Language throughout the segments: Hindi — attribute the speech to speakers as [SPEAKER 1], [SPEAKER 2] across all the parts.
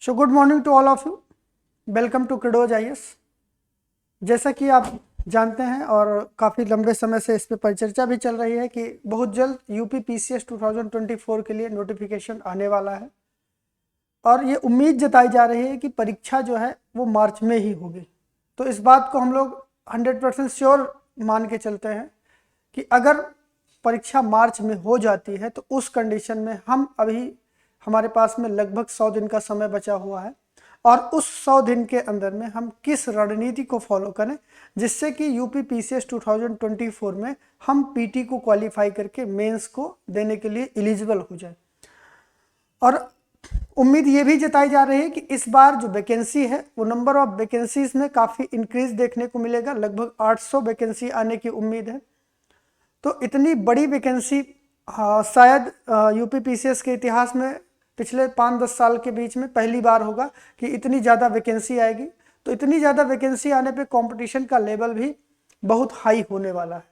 [SPEAKER 1] So good morning to all of you, welcome to Credos IAS. जैसा कि आप जानते हैं और काफ़ी लंबे समय से इस पर परिचर्चा भी चल रही है कि बहुत जल्द यूपी पीसीएस 2024 के लिए नोटिफिकेशन आने वाला है और ये उम्मीद जताई जा रही है कि परीक्षा जो है वो मार्च में ही होगी। तो इस बात को हम लोग 100% श्योर मान के चलते हैं कि अगर परीक्षा मार्च में हो जाती है तो उस कंडीशन में हमारे पास में लगभग 100 दिन का समय बचा हुआ है और उस 100 दिन के अंदर में हम किस रणनीति को फॉलो करें जिससे कि यूपी पीसीएस 2024 में हम पीटी को क्वालिफाई करके मेंस को देने के लिए एलिजिबल हो जाए। और उम्मीद ये भी जताई जा रही है कि इस बार जो वैकेंसी है वो नंबर ऑफ वैकेंसीज में काफ़ी इंक्रीज देखने को मिलेगा, लगभग 800 वैकेंसी आने की उम्मीद है। तो इतनी बड़ी वैकेंसी शायद यूपी पीसीएस के इतिहास में पिछले 5-10 साल के बीच में पहली बार होगा कि इतनी ज़्यादा वैकेंसी आएगी। तो इतनी ज़्यादा वैकेंसी आने पे कंपटीशन का लेवल भी बहुत हाई होने वाला है।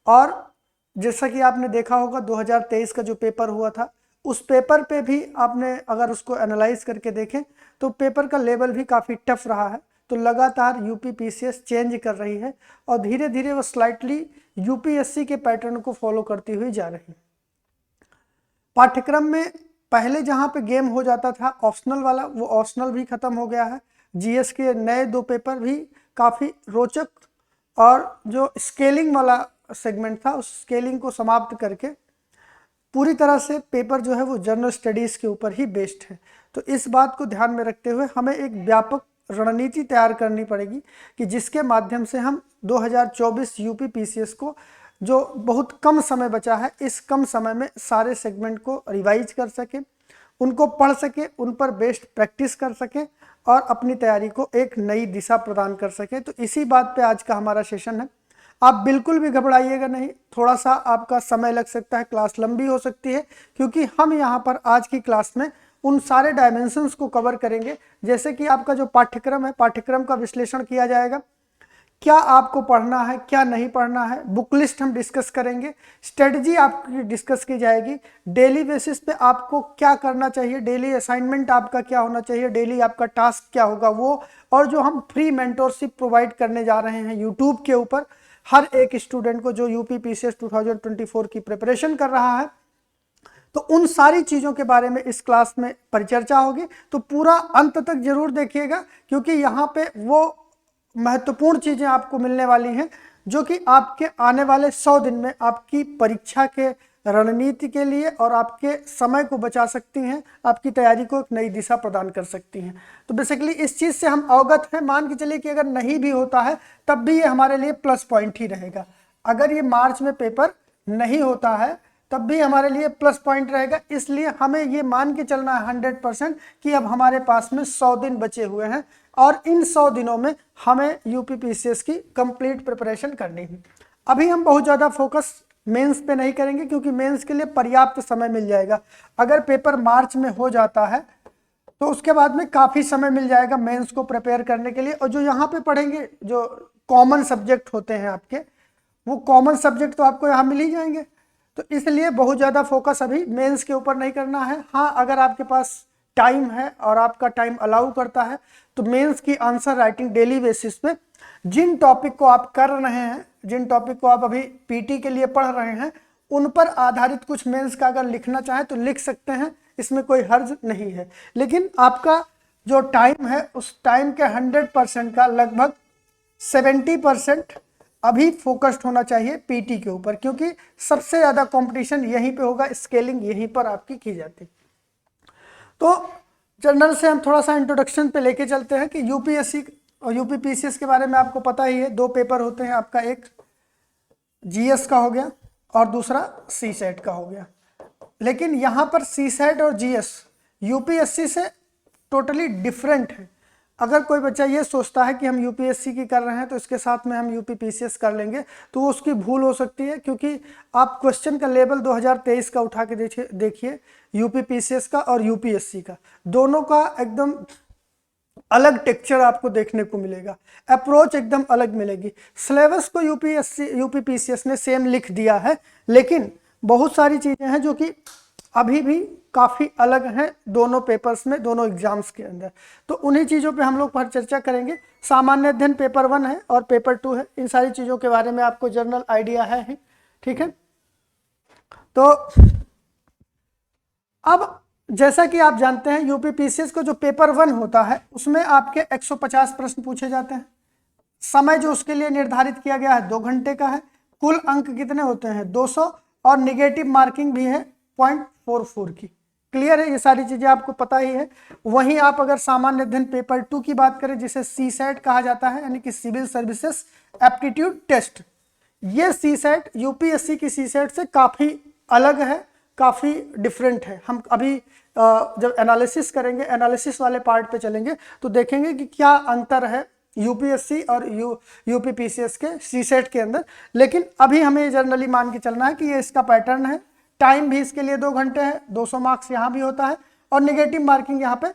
[SPEAKER 1] और जैसा कि आपने देखा होगा 2023 का जो पेपर हुआ था उस पेपर पे भी आपने अगर उसको एनालाइज करके देखें तो पेपर का लेवल भी काफ़ी टफ रहा है। तो लगातार यूपी पीसीएस चेंज कर रही है और धीरे धीरे वो स्लाइटली यूपीएससी के पैटर्न को फॉलो करती हुई जा रही है। पाठ्यक्रम में पहले जहाँ पे गेम हो जाता था ऑप्शनल वाला, वो ऑप्शनल भी खत्म हो गया है। जीएस के नए 2 पेपर भी काफ़ी रोचक और जो स्केलिंग वाला सेगमेंट था उस स्केलिंग को समाप्त करके पूरी तरह से पेपर जो है वो जनरल स्टडीज़ के ऊपर ही बेस्ड है। तो इस बात को ध्यान में रखते हुए हमें एक व्यापक रणनीति तैयार करनी पड़ेगी कि जिसके माध्यम से हम 2024 यूपी पीसीएस को, जो बहुत कम समय बचा है, इस कम समय में सारे सेगमेंट को रिवाइज कर सके, उनको पढ़ सके, उन पर बेस्ड प्रैक्टिस कर सके और अपनी तैयारी को एक नई दिशा प्रदान कर सके। तो इसी बात पे आज का हमारा सेशन है। आप बिल्कुल भी घबराइएगा नहीं, थोड़ा सा आपका समय लग सकता है, क्लास लंबी हो सकती है क्योंकि हम यहाँ पर आज की क्लास में उन सारे डायमेंशंस को कवर करेंगे। जैसे कि आपका जो पाठ्यक्रम है, पाठ्यक्रम का विश्लेषण किया जाएगा, क्या आपको पढ़ना है क्या नहीं पढ़ना है, बुक लिस्ट हम डिस्कस करेंगे, स्ट्रेटजी आपकी डिस्कस की जाएगी, डेली बेसिस पे आपको क्या करना चाहिए, डेली असाइनमेंट आपका क्या होना चाहिए, डेली आपका टास्क क्या होगा वो, और जो हम फ्री मेंटोरशिप प्रोवाइड करने जा रहे हैं यूट्यूब के ऊपर हर एक स्टूडेंट को जो यूपी पीसीएस 2024 की प्रिपरेशन कर रहा है। तो उन सारी चीज़ों के बारे में इस क्लास में परिचर्चा होगी। तो पूरा अंत तक जरूर देखिएगा क्योंकि यहाँ पे वो महत्वपूर्ण चीज़ें आपको मिलने वाली हैं जो कि आपके आने वाले 100 दिन में आपकी परीक्षा के रणनीति के लिए और आपके समय को बचा सकती हैं, आपकी तैयारी को एक नई दिशा प्रदान कर सकती हैं। तो बेसिकली इस चीज़ से हम अवगत हैं। मान के चलिए कि अगर नहीं भी होता है तब भी ये हमारे लिए प्लस पॉइंट ही रहेगा। अगर ये मार्च में पेपर नहीं होता है तब भी हमारे लिए प्लस पॉइंट रहेगा। इसलिए हमें ये मान के चलना है 100% कि अब हमारे पास में 100 दिन बचे हुए हैं और इन 100 दिनों में हमें यूपी पीसीएस की कंप्लीट प्रिपरेशन करनी है। अभी हम बहुत ज़्यादा फोकस मेंस पे नहीं करेंगे क्योंकि मेंस के लिए पर्याप्त समय मिल जाएगा। अगर पेपर मार्च में हो जाता है तो उसके बाद में काफ़ी समय मिल जाएगा मेंस को प्रिपेयर करने के लिए। और जो यहाँ पे पढ़ेंगे, जो कॉमन सब्जेक्ट होते हैं आपके, वो कॉमन सब्जेक्ट तो आपको यहाँ मिल ही जाएंगे। तो इसलिए बहुत ज़्यादा फोकस अभी मेंस के ऊपर नहीं करना है। हाँ, अगर आपके पास टाइम है और आपका टाइम अलाउ करता है तो मेंस की आंसर राइटिंग डेली बेसिस पे जिन टॉपिक को आप कर रहे हैं, जिन टॉपिक को आप अभी पीटी के लिए पढ़ रहे हैं, उन पर आधारित कुछ मेंस का अगर लिखना चाहें तो लिख सकते हैं, इसमें कोई हर्ज नहीं है। लेकिन आपका जो टाइम है उस टाइम के 100% का लगभग 70% अभी फोकस्ड होना चाहिए पीटी के ऊपर क्योंकि सबसे ज़्यादा कंपटीशन यहीं पे होगा, स्केलिंग यहीं पर आपकी की जाती है। तो जनरल से हम थोड़ा सा इंट्रोडक्शन पे लेके चलते हैं कि यूपीएससी और यूपी पीसीएस के बारे में आपको पता ही है। 2 पेपर होते हैं आपका, एक जीएस का हो गया और दूसरा सीसेट का हो गया। लेकिन यहाँ पर सीसेट और जीएस यूपीएससी से टोटली डिफरेंट है। अगर कोई बच्चा ये सोचता है कि हम यूपीएससी की कर रहे हैं तो इसके साथ में हम यूपी पीसीएस कर लेंगे तो वो उसकी भूल हो सकती है क्योंकि आप क्वेश्चन का लेवल 2023 का उठा के देखिए, यूपी पीसीएस का और यूपीएससी का, दोनों का एकदम अलग टेक्सचर आपको देखने को मिलेगा, अप्रोच एकदम अलग मिलेगी। सिलेबस को यूपी पीसीएस ने सेम लिख दिया है लेकिन बहुत सारी चीज़ें हैं जो कि अभी भी काफ़ी अलग हैं दोनों पेपर्स में, दोनों एग्जाम्स के अंदर। तो उन्हीं चीज़ों पे हम लोग पर चर्चा करेंगे। सामान्य अध्ययन पेपर 1 है और पेपर 2 है। इन सारी चीज़ों के बारे में आपको जनरल आइडिया है ही, ठीक है। तो अब जैसा कि आप जानते हैं यूपी पीसीएस को जो पेपर 1 होता है उसमें आपके 150 प्रश्न पूछे जाते हैं। समय जो उसके लिए निर्धारित किया गया है 2 घंटे का है। कुल अंक कितने होते हैं 200 और निगेटिव मार्किंग भी है 0.44 की। क्लियर है, ये सारी चीजें आपको पता ही है। वहीं आप अगर सामान्य अध्ययन पेपर 2 की बात करें जिसे सीसैट कहा जाता है, यानी कि सिविल सर्विसेज एप्टीट्यूड टेस्ट, ये सीसैट यूपीएससी की सीसैट से काफी अलग है, काफी डिफरेंट है। हम अभी जब एनालिसिस करेंगे, एनालिसिस वाले पार्ट पे चलेंगे तो देखेंगे कि क्या अंतर है यूपीएससी और यूपी पीसीएस के सीसेट के अंदर। लेकिन अभी हमें जनरली मान के चलना है कि ये इसका पैटर्न है। टाइम भी इसके लिए 2 घंटे है, 200 मार्क्स यहाँ भी होता है और निगेटिव मार्किंग यहाँ पे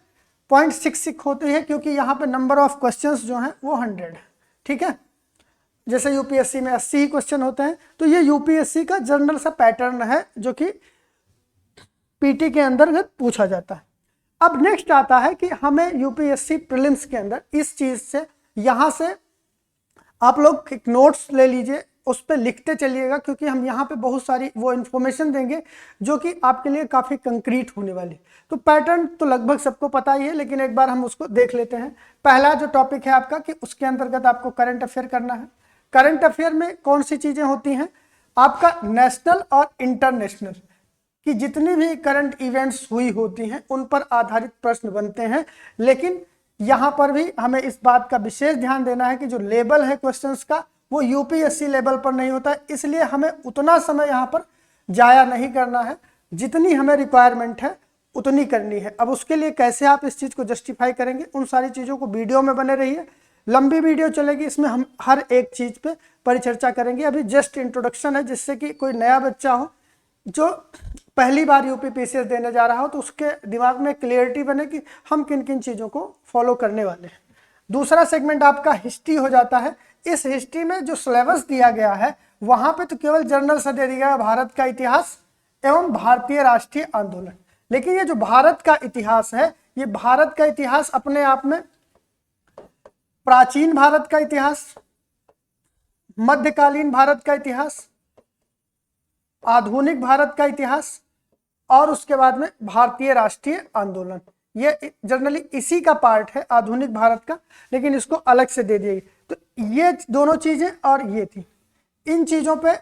[SPEAKER 1] 0.66 होती है, क्योंकि यहाँ पे नंबर ऑफ क्वेश्चंस जो हैं वो 100 है, ठीक है। जैसे यूपीएससी में 80 क्वेश्चन होते हैं, तो ये यूपीएससी का जनरल सा पैटर्न है जो कि पीटी के अंतर्गत पूछा जाता है। अब नेक्स्ट आता है कि हमें यूपीएससी प्रीलिम्स के अंदर इस चीज से, यहाँ से आप लोग एक नोट्स ले लीजिए, उस पर लिखते चलिएगा, क्योंकि हम यहाँ पे बहुत सारी वो इन्फॉर्मेशन देंगे जो कि आपके लिए काफ़ी कंक्रीट होने वाली। तो पैटर्न तो लगभग सबको पता ही है, लेकिन एक बार हम उसको देख लेते हैं। पहला जो टॉपिक है आपका कि उसके अंतर्गत आपको करंट अफेयर करना है। करंट अफेयर में कौन सी चीज़ें होती हैं, आपका नेशनल और इंटरनेशनल कि जितनी भी करंट इवेंट्स हुई होती हैं उन पर आधारित प्रश्न बनते हैं। लेकिन यहाँ पर भी हमें इस बात का विशेष ध्यान देना है कि जो लेवल है क्वेश्चंस का वो यूपीएससी लेवल पर नहीं होता है, इसलिए हमें उतना समय यहाँ पर जाया नहीं करना है, जितनी हमें रिक्वायरमेंट है उतनी करनी है। अब उसके लिए कैसे आप इस चीज़ को जस्टिफाई करेंगे, उन सारी चीज़ों को वीडियो में बने रहिए। लंबी वीडियो चलेगी, इसमें हम हर एक चीज़ पे परिचर्चा करेंगे। अभी जस्ट इंट्रोडक्शन है, जिससे कि कोई नया बच्चा हो जो पहली बार यूपी पीसीएस देने जा रहा हो तो उसके दिमाग में क्लियरिटी बने कि हम किन किन चीज़ों को फॉलो करने वाले हैं। दूसरा सेगमेंट आपका हिस्ट्री हो जाता है। इस हिस्ट्री में जो सिलेबस दिया गया है वहाँ पे तो केवल जनरल से दे दिया गया भारत का इतिहास एवं भारतीय राष्ट्रीय आंदोलन। लेकिन ये जो भारत का इतिहास है, ये भारत का इतिहास अपने आप में प्राचीन भारत का इतिहास, मध्यकालीन भारत का इतिहास, आधुनिक भारत का इतिहास और उसके बाद में भारतीय राष्ट्रीय आंदोलन, ये जनरली इसी का पार्ट है आधुनिक भारत का, लेकिन इसको अलग से दे दिए। तो ये दोनों चीजें और ये थी, इन चीजों पे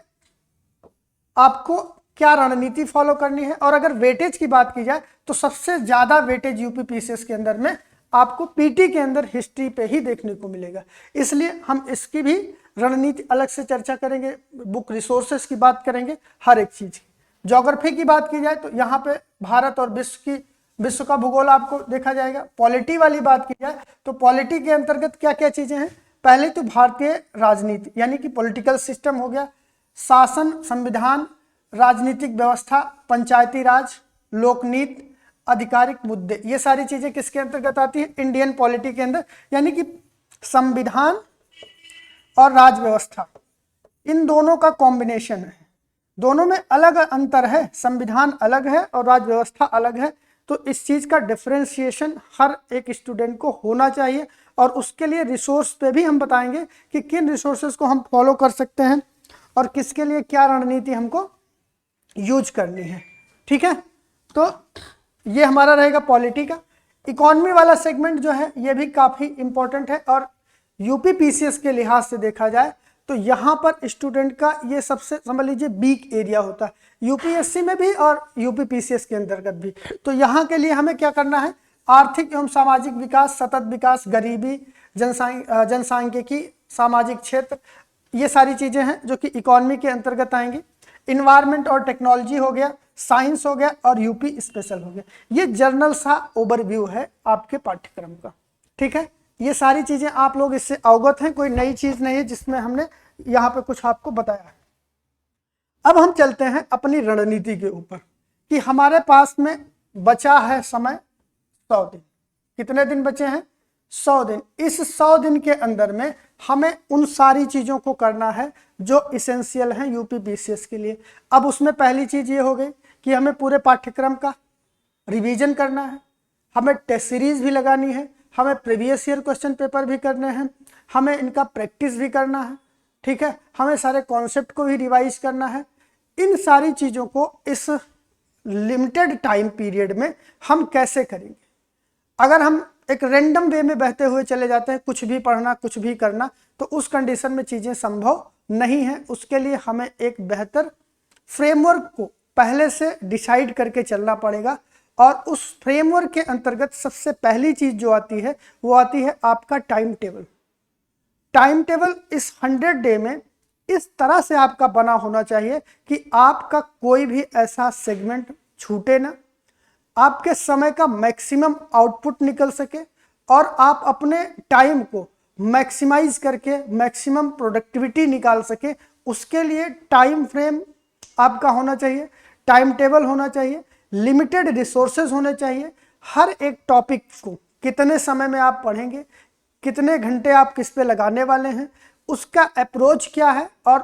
[SPEAKER 1] आपको क्या रणनीति फॉलो करनी है। और अगर वेटेज की बात की जाए तो सबसे ज्यादा वेटेज यूपी पीसीएस के अंदर में आपको पीटी के अंदर हिस्ट्री पे ही देखने को मिलेगा, इसलिए हम इसकी भी रणनीति अलग से चर्चा करेंगे। बुक रिसोर्सेस की बात करेंगे, हर एक चीज की। ज्योग्राफी की बात की जाए तो यहाँ पे भारत और विश्व का भूगोल आपको देखा जाएगा। पॉलिटी वाली बात की जाए तो पॉलिटी के अंतर्गत क्या क्या चीजें हैं, पहले तो भारतीय राजनीति यानी कि पॉलिटिकल सिस्टम हो गया, शासन, संविधान, राजनीतिक व्यवस्था, पंचायती राज, लोकनीति, आधिकारिक मुद्दे, ये सारी चीजें किसके अंतर्गत आती है, इंडियन पॉलिटी के अंदर। यानी कि संविधान और राज व्यवस्था, इन दोनों का कॉम्बिनेशन है। दोनों में अलग अंतर है, संविधान अलग है और राज व्यवस्था अलग है। तो इस चीज का डिफरेंशिएशन हर एक स्टूडेंट को होना चाहिए, और उसके लिए रिसोर्स पे भी हम बताएंगे कि किन रिसोर्सेज को हम फॉलो कर सकते हैं और किसके लिए क्या रणनीति हमको यूज करनी है, ठीक है। तो ये हमारा रहेगा पॉलिटी का। इकोनॉमी वाला सेगमेंट जो है ये भी काफ़ी इंपॉर्टेंट है, और यूपी पीसीएस के लिहाज से देखा जाए तो यहाँ पर स्टूडेंट का ये सबसे समझ लीजिए वीक एरिया होता है, यूपीएससी में भी और यूपी पीसीएस के अंतर्गत भी। तो यहाँ के लिए हमें क्या करना है, आर्थिक एवं सामाजिक विकास, सतत विकास, गरीबी, जनसांख्यिकी, सामाजिक क्षेत्र, ये सारी चीज़ें हैं जो कि इकोनॉमी के अंतर्गत आएंगी। इन्वायरमेंट और टेक्नोलॉजी हो गया, साइंस हो गया और यूपी स्पेशल हो गया। ये जर्नल सा ओवरव्यू है आपके पाठ्यक्रम का, ठीक है। ये सारी चीजें आप लोग इससे अवगत हैं, कोई नई चीज नहीं है जिसमें हमने यहाँ पे कुछ आपको बताया है। अब हम चलते हैं अपनी रणनीति के ऊपर कि हमारे पास में बचा है समय 100 दिन। कितने दिन बचे हैं, 100 दिन। इस 100 दिन के अंदर में हमें उन सारी चीज़ों को करना है जो इसेंशियल हैं यूपी पीसीएस के लिए। अब उसमें पहली चीज़ ये हो गई कि हमें पूरे पाठ्यक्रम का रिवीजन करना है, हमें टेस्ट सीरीज भी लगानी है, हमें प्रीवियस ईयर क्वेश्चन पेपर भी करने हैं, हमें इनका प्रैक्टिस भी करना है, ठीक है, हमें सारे कॉन्सेप्ट को भी रिवाइज करना है। इन सारी चीज़ों को इस लिमिटेड टाइम पीरियड में हम कैसे करेंगे? अगर हम एक रैंडम वे में बहते हुए चले जाते हैं, कुछ भी पढ़ना कुछ भी करना, तो उस कंडीशन में चीज़ें संभव नहीं है। उसके लिए हमें एक बेहतर फ्रेमवर्क को पहले से डिसाइड करके चलना पड़ेगा, और उस फ्रेमवर्क के अंतर्गत सबसे पहली चीज़ जो आती है वो आती है आपका टाइम टेबल। टाइम टेबल इस 100 डे में इस तरह से आपका बना होना चाहिए कि आपका कोई भी ऐसा सेगमेंट छूटे ना, आपके समय का मैक्सिमम आउटपुट निकल सके, और आप अपने टाइम को मैक्सिमाइज करके मैक्सिमम प्रोडक्टिविटी निकाल सके। उसके लिए टाइम फ्रेम आपका होना चाहिए, टाइम टेबल होना चाहिए, लिमिटेड रिसोर्सेज होने चाहिए। हर एक टॉपिक को कितने समय में आप पढ़ेंगे, कितने घंटे आप किस पे लगाने वाले हैं, उसका अप्रोच क्या है, और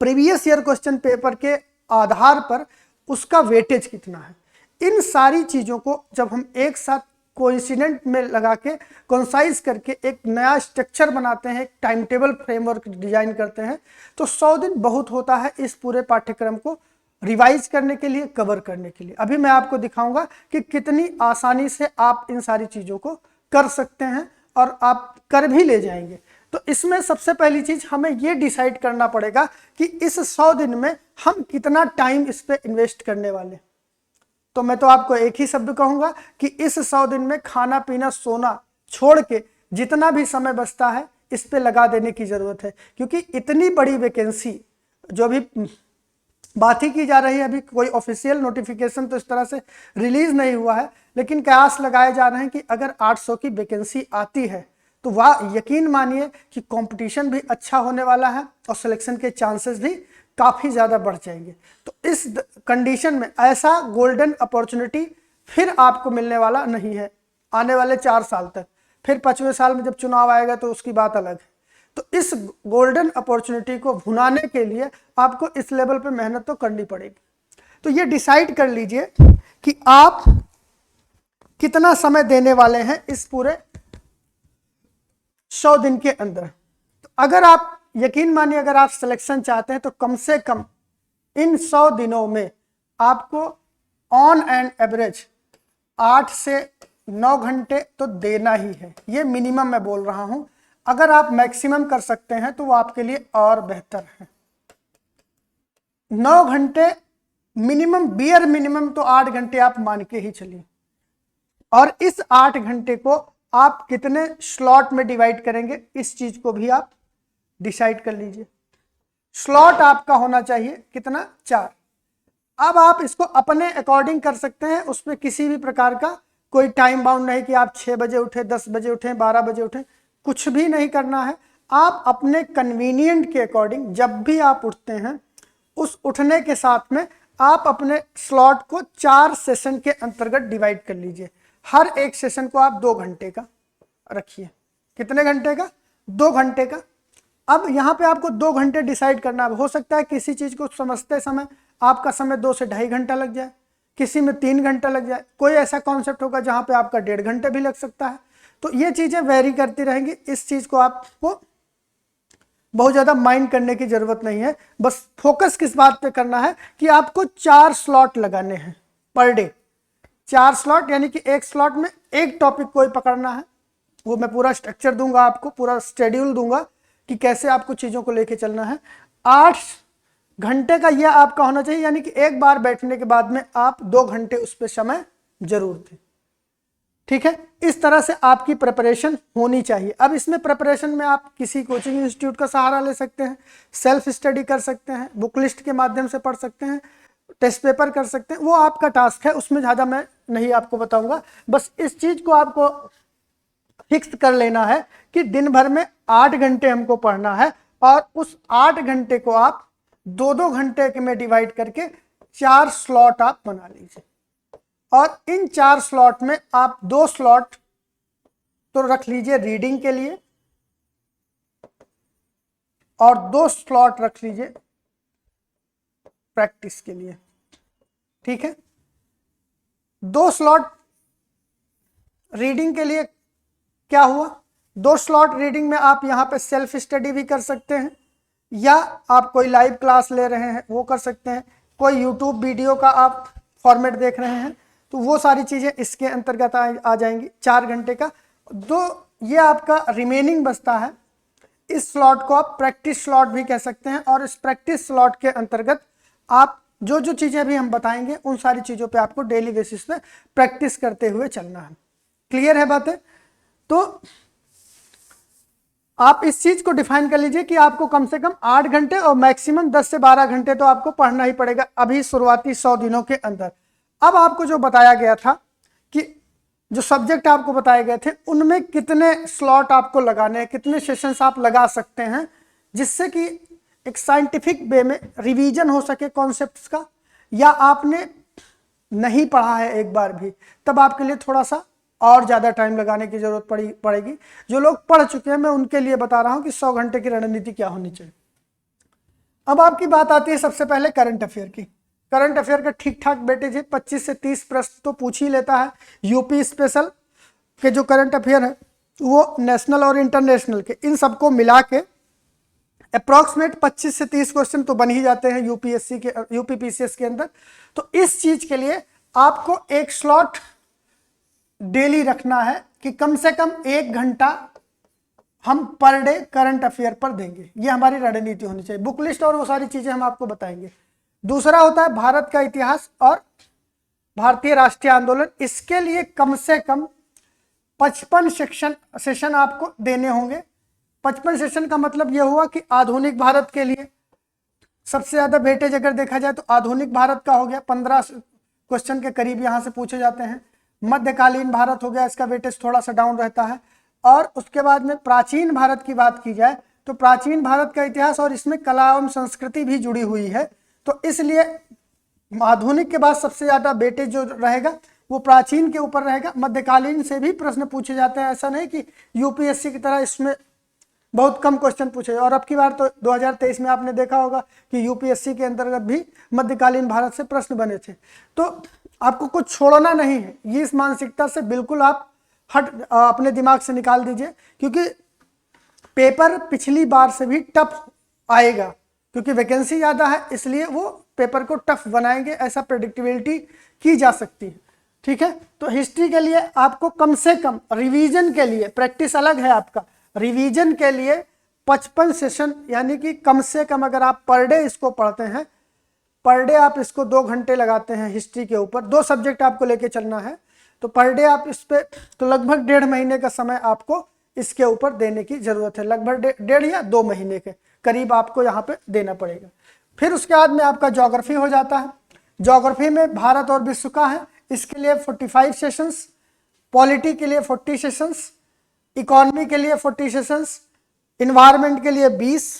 [SPEAKER 1] प्रीवियस ईयर क्वेश्चन पेपर के आधार पर उसका वेटेज कितना है। इन सारी चीज़ों को जब हम एक साथ कोइंसिडेंट में लगा के कंसाइज करके एक नया स्ट्रक्चर बनाते हैं, एक टाइम टेबल फ्रेमवर्क डिजाइन करते हैं, तो 100 दिन बहुत होता है इस पूरे पाठ्यक्रम को रिवाइज करने के लिए, कवर करने के लिए। अभी मैं आपको दिखाऊंगा कि कितनी आसानी से आप इन सारी चीज़ों को कर सकते हैं और आप कर भी ले जाएंगे। तो इसमें सबसे पहली चीज़ हमें ये डिसाइड करना पड़ेगा कि इस 100 दिन में हम कितना टाइम इस पर इन्वेस्ट करने वाले। तो मैं तो आपको एक ही शब्द कहूंगा कि इस 100 दिन में खाना पीना सोना छोड़ के जितना भी समय बचता है इस पे लगा देने की जरूरत है, क्योंकि इतनी बड़ी वैकेंसी जो भी बात ही की जा रही है, अभी कोई ऑफिशियल नोटिफिकेशन तो इस तरह से रिलीज नहीं हुआ है, लेकिन कयास लगाए जा रहे हैं कि अगर 800 की वैकेंसी आती है तो वह यकीन मानिए कि कंपटीशन भी अच्छा होने वाला है और सिलेक्शन के चांसेस भी काफ़ी ज़्यादा बढ़ जाएंगे। तो इस कंडीशन में ऐसा गोल्डन अपॉर्चुनिटी फिर आपको मिलने वाला नहीं है आने वाले 4 साल तक। फिर 5वें साल में जब चुनाव आएगा तो उसकी बात अलग है। तो इस गोल्डन अपॉर्चुनिटी को भुनाने के लिए आपको इस लेवल पे मेहनत तो करनी पड़ेगी। तो ये डिसाइड कर लीजिए कि आप कितना समय देने वाले हैं इस पूरे 100 दिन के अंदर। तो अगर आप यकीन मानिए, अगर आप सिलेक्शन चाहते हैं तो कम से कम इन 100 दिनों में आपको ऑन एंड एवरेज 8 से 9 घंटे तो देना ही है। ये मिनिमम मैं बोल रहा हूं, अगर आप मैक्सिमम कर सकते हैं तो वो आपके लिए और बेहतर है। 9 घंटे मिनिमम, बियर मिनिमम तो 8 घंटे आप मान के ही चलिए, और इस 8 घंटे को आप कितने स्लॉट में डिवाइड करेंगे इस चीज को भी आप डिसाइड कर लीजिए। स्लॉट आपका होना चाहिए कितना, 4। अब आप इसको अपने अकॉर्डिंग कर सकते हैं, उसमें किसी भी प्रकार का कोई टाइम बाउंड नहीं कि आप 6 बजे उठे, 10 बजे उठे, 12 बजे उठे, कुछ भी नहीं करना है। आप अपने कन्वीनियंट के अकॉर्डिंग जब भी आप उठते हैं, उस उठने के साथ में आप अपने स्लॉट को 4 सेशन के अंतर्गत डिवाइड कर लीजिए। हर एक सेशन को आप 2 घंटे का रखिए। कितने घंटे का, 2 घंटे का। अब यहाँ पे आपको 2 घंटे डिसाइड करना है। हो सकता है किसी चीज को समझते समय आपका समय 2 से ढाई घंटा लग जाए, किसी में 3 घंटा लग जाए, कोई ऐसा कॉन्सेप्ट होगा जहाँ पे आपका 1.5 घंटे भी लग सकता है। तो ये चीजें वेरी करती रहेंगी। इस चीज को आपको बहुत ज्यादा माइंड करने की जरूरत नहीं है। बस फोकस किस बात पे करना है कि आपको 4 स्लॉट लगाने हैं पर डे। 4 स्लॉट यानी कि एक स्लॉट में एक टॉपिक कोई पकड़ना है। वो मैं पूरा स्ट्रक्चर दूंगा आपको, पूरा शेड्यूल दूंगा कि कैसे आपको चीजों को लेके चलना है। 8 घंटे का यह आपका होना चाहिए, यानी कि एक बार बैठने के बाद में आप 2 घंटे उस पर समय जरूर दें। ठीक है, इस तरह से आपकी प्रिपरेशन होनी चाहिए। अब इसमें प्रिपरेशन में आप किसी कोचिंग इंस्टीट्यूट का सहारा ले सकते हैं, सेल्फ स्टडी कर सकते हैं, बुक लिस्ट के माध्यम से पढ़ सकते हैं, टेस्ट पेपर कर सकते हैं, वो आपका टास्क है, उसमें ज़्यादा मैं नहीं आपको बताऊंगा। बस इस चीज़ को आपको फिक्स कर लेना है कि दिन भर में 8 घंटे हमको पढ़ना है, और उस 8 घंटे को आप 2-2 घंटे में डिवाइड करके 4 स्लॉट आप बना लीजिए। और इन 4 स्लॉट में आप 2 स्लॉट तो रख लीजिए रीडिंग के लिए, और 2 स्लॉट रख लीजिए प्रैक्टिस के लिए। ठीक है, 2 स्लॉट रीडिंग के लिए क्या हुआ, 2 स्लॉट रीडिंग में आप यहाँ पे सेल्फ स्टडी भी कर सकते हैं, या आप कोई लाइव क्लास ले रहे हैं वो कर सकते हैं, कोई यूट्यूब वीडियो का आप फॉर्मेट देख रहे हैं तो वो सारी चीज़ें इसके अंतर्गत आ जाएंगी। 4 घंटे का ये आपका रिमेनिंग बचता है, इस स्लॉट को आप प्रैक्टिस स्लॉट भी कह सकते हैं, और इस प्रैक्टिस स्लॉट के अंतर्गत आप जो जो चीज़ें अभी हम बताएंगे उन सारी चीज़ों पे आपको डेली बेसिस पे प्रैक्टिस करते हुए चलना है। क्लियर है बातें? तो आप इस चीज को डिफाइन कर लीजिए कि आपको कम से कम 8 घंटे और मैक्सिमम 10 से 12 घंटे तो आपको पढ़ना ही पड़ेगा अभी शुरुआती 100 दिनों के अंदर। अब आपको जो बताया गया था कि जो सब्जेक्ट आपको बताए गए थे उनमें कितने स्लॉट आपको लगाने हैं, कितने सेशंस आप लगा सकते हैं, जिससे कि एक साइंटिफिक वे में रिवीजन हो सके कॉन्सेप्ट्स का, या आपने नहीं पढ़ा है एक बार भी तब आपके लिए थोड़ा सा और ज़्यादा टाइम लगाने की जरूरत पड़ेगी। जो लोग पढ़ चुके हैं मैं उनके लिए बता रहा हूं कि 100 घंटे की रणनीति क्या होनी चाहिए। अब आपकी बात आती है सबसे पहले करंट अफेयर की। करंट अफेयर का ठीक ठाक बेटे जी 25 से 30 प्रश्न तो पूछ ही लेता है। यूपी स्पेशल के जो करंट अफेयर है वो नेशनल और इंटरनेशनल के इन सबको मिला के अप्रॉक्सीमेट 25 से 30 क्वेश्चन तो बन ही जाते हैं यूपी पीसीएस के अंदर। तो इस चीज के लिए आपको एक स्लॉट डेली रखना है कि कम से कम 1 घंटा हम पर डे करंट अफेयर पर देंगे, ये हमारी रणनीति होनी चाहिए। बुक लिस्ट और वो सारी चीजें हम आपको बताएंगे। दूसरा होता है भारत का इतिहास और भारतीय राष्ट्रीय आंदोलन, इसके लिए कम से कम 55 सेशन आपको देने होंगे। 55 सेशन का मतलब यह हुआ कि आधुनिक भारत के लिए सबसे ज्यादा वेटेज अगर देखा जाए तो आधुनिक भारत का हो गया, 15 क्वेश्चन के करीब यहां से पूछे जाते हैं। मध्यकालीन भारत हो गया, इसका वेटेज थोड़ा सा डाउन रहता है। और उसके बाद में प्राचीन भारत की बात की जाए तो प्राचीन भारत का इतिहास और इसमें कला एवं संस्कृति भी जुड़ी हुई है, तो इसलिए आधुनिक के बाद सबसे ज्यादा वेटेज जो रहेगा वो प्राचीन के ऊपर रहेगा। मध्यकालीन से भी प्रश्न पूछे जाते हैं, ऐसा नहीं कि यूपीएससी की तरह इसमें बहुत कम क्वेश्चन पूछे। और अब की बार तो 2023 में आपने देखा होगा कि यूपीएससी के अंतर्गत भी मध्यकालीन भारत से प्रश्न बने थे। तो आपको कुछ छोड़ना नहीं है, ये इस मानसिकता से बिल्कुल आप अपने दिमाग से निकाल दीजिए, क्योंकि पेपर पिछली बार से भी टफ आएगा, क्योंकि वैकेंसी ज़्यादा है इसलिए वो पेपर को टफ बनाएंगे, ऐसा प्रेडिक्टेबिलिटी की जा सकती है। ठीक है, तो हिस्ट्री के लिए आपको कम से कम रिवीजन के लिए, प्रैक्टिस अलग है आपका, रिवीजन के लिए 55 सेशन, यानी कि कम से कम अगर आप पर डे इसको पढ़ते हैं, पर डे आप इसको 2 घंटे लगाते हैं हिस्ट्री के ऊपर, 2 सब्जेक्ट आपको लेके चलना है, तो पर डे आप इस पे तो लगभग 1.5 महीने का समय आपको इसके ऊपर देने की जरूरत है। लगभग 1.5 या 2 महीने के करीब आपको यहाँ पे देना पड़ेगा। फिर उसके बाद में आपका ज्योग्राफी हो जाता है। ज्योग्राफी में भारत और विश्व का है, इसके लिए 45 सेशंस, पॉलिटी के लिए 40 सेशंस, इकोनॉमी के लिए 40 सेशंस, इन्वायरमेंट के लिए 20,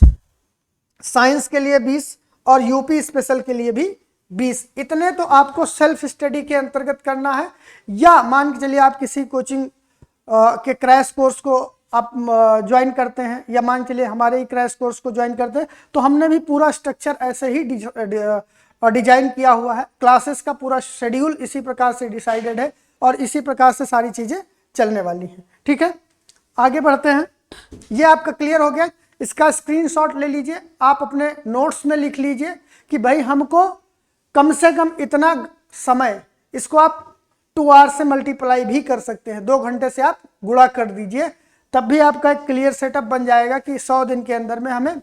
[SPEAKER 1] साइंस के लिए 20 और यूपी स्पेशल के लिए भी 20। इतने तो आपको सेल्फ स्टडी के अंतर्गत करना है, या मान के चलिए आप किसी कोचिंग के क्रैश कोर्स को आप ज्वाइन करते हैं, या मान चलिए हमारे ही क्रैश कोर्स को ज्वाइन करते हैं, तो हमने भी पूरा स्ट्रक्चर ऐसे ही डिजाइन किया हुआ है। क्लासेस का पूरा शेड्यूल इसी प्रकार से डिसाइडेड है और इसी प्रकार से सारी चीजें चलने वाली हैं। ठीक है, आगे बढ़ते हैं। ये आपका क्लियर हो गया, इसका स्क्रीनशॉट ले लीजिए, आप अपने नोट्स में लिख लीजिए कि भाई हमको कम से कम इतना समय, इसको आप 2 आवर्स से मल्टीप्लाई भी कर सकते हैं, 2 घंटे से आप गुणा कर दीजिए, तब भी आपका एक क्लियर सेटअप बन जाएगा कि 100 दिन के अंदर में हमें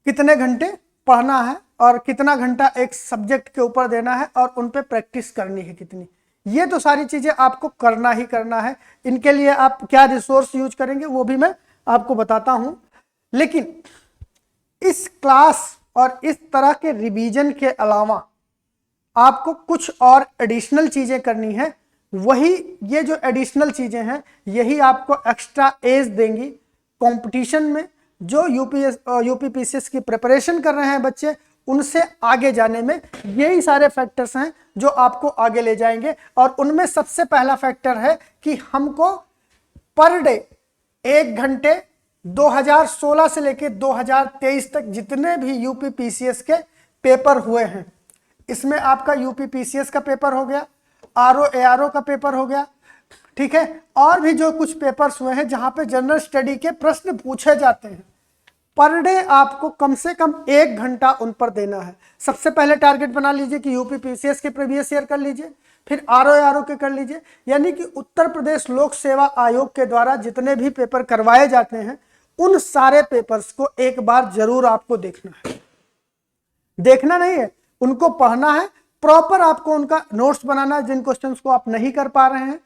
[SPEAKER 1] कितने घंटे पढ़ना है और कितना घंटा एक सब्जेक्ट के ऊपर देना है और उन पे प्रैक्टिस करनी है कितनी। ये तो सारी चीजें आपको करना ही करना है। इनके लिए आप क्या रिसोर्स यूज करेंगे वो भी मैं आपको बताता हूं, लेकिन इस क्लास और इस तरह के रिवीजन के अलावा आपको कुछ और एडिशनल चीजें करनी है। वही ये जो एडिशनल चीजें हैं यही आपको एक्स्ट्रा एज देंगी कंपटीशन में। जो यूपी पीसीएस की प्रिपरेशन कर रहे हैं बच्चे, उनसे आगे जाने में यही सारे फैक्टर्स हैं जो आपको आगे ले जाएंगे। और उनमें सबसे पहला फैक्टर है कि हमको पर डे 1 घंटे 2016 से लेकर 2023 तक जितने भी यूपी पीसीएस के पेपर हुए हैं, इसमें आपका यूपी पीसीएस का पेपर हो गया, आरओ एआरओ का पेपर हो गया, ठीक है, और भी जो कुछ पेपर्स हुए हैं जहां पे जनरल स्टडी के प्रश्न पूछे जाते हैं, पर डे आपको कम से कम 1 घंटा उन पर देना है। सबसे पहले टारगेट बना लीजिए कि यूपी पीसीएस के प्रीवियस ईयर कर लीजिए, फिर आरओ के कर लीजिए, यानी कि उत्तर प्रदेश लोक सेवा आयोग के द्वारा जितने भी पेपर करवाए जाते हैं उन सारे पेपर्स को एक बार जरूर आपको देखना है। देखना नहीं है, उनको पढ़ना है, प्रॉपर आपको उनका नोट्स बनाना है। जिन क्वेश्चंस को आप नहीं कर पा रहे हैं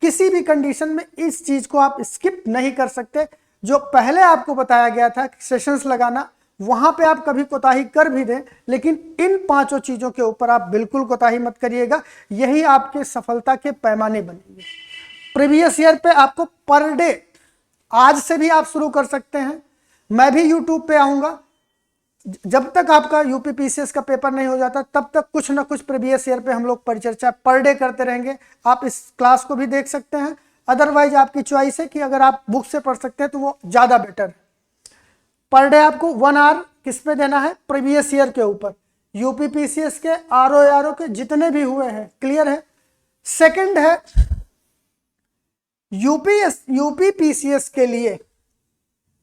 [SPEAKER 1] किसी भी कंडीशन में इस चीज को आप स्किप नहीं कर सकते। जो पहले आपको बताया गया था सेशंस लगाना, वहां पे आप कभी कोताही कर भी दें, लेकिन इन 5 चीजों के ऊपर आप बिल्कुल कोताही मत करिएगा, यही आपके सफलता के पैमाने बनेंगे। प्रीवियस ईयर पे आपको पर डे आज से भी आप शुरू कर सकते हैं। मैं भी यूट्यूब पे आऊंगा, जब तक आपका यूपी पीसीएस का पेपर नहीं हो जाता तब तक कुछ ना कुछ प्रीवियस ईयर पे हम लोग परिचर्चा पर डे करते रहेंगे। आप इस क्लास को भी देख सकते हैं, अदरवाइज आपकी चॉइस है कि अगर आप बुक से पढ़ सकते हैं तो वो ज्यादा बेटर है। पर डे आपको 1 आवर किस पे देना है? प्रीवियस ईयर के ऊपर, यूपी पीसीएस के आरओ के जितने भी हुए हैं। क्लियर है? सेकंड है यूपी पीसीएस के लिए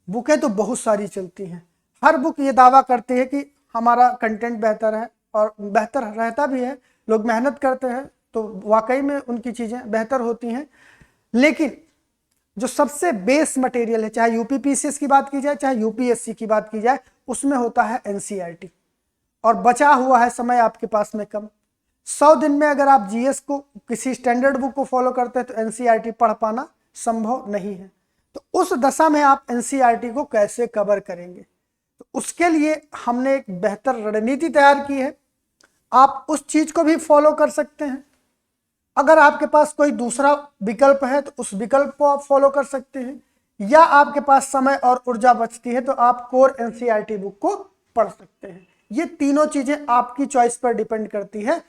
[SPEAKER 1] बुकें तो बहुत सारी चलती हैं। हर बुक ये दावा करती है कि हमारा कंटेंट बेहतर है, और बेहतर रहता भी है। लोग मेहनत करते हैं तो वाकई में उनकी चीज़ें बेहतर होती हैं, लेकिन जो सबसे बेस मटेरियल है, चाहे यूपी पीसीएस की बात की जाए चाहे यूपीएससी की बात की जाए, उसमें होता है एनसीईआरटी। और बचा हुआ है समय आपके पास में कम। 100 दिन में अगर आप जीएस को किसी स्टैंडर्ड बुक को फॉलो करते हैं तो एनसीईआरटी पढ़ पाना संभव नहीं है। तो उस दशा में आप एनसीईआरटी को कैसे कवर करेंगे? तो उसके लिए हमने एक बेहतर रणनीति तैयार की है। आप उस चीज को भी फॉलो कर सकते हैं। अगर आपके पास कोई दूसरा विकल्प है तो उस विकल्प को आप फॉलो कर सकते हैं, या आपके पास समय और ऊर्जा बचती है तो आप कोर एनसीईआरटी बुक को पढ़ सकते हैं। ये तीनों चीजें आपकी चॉइस पर डिपेंड करती है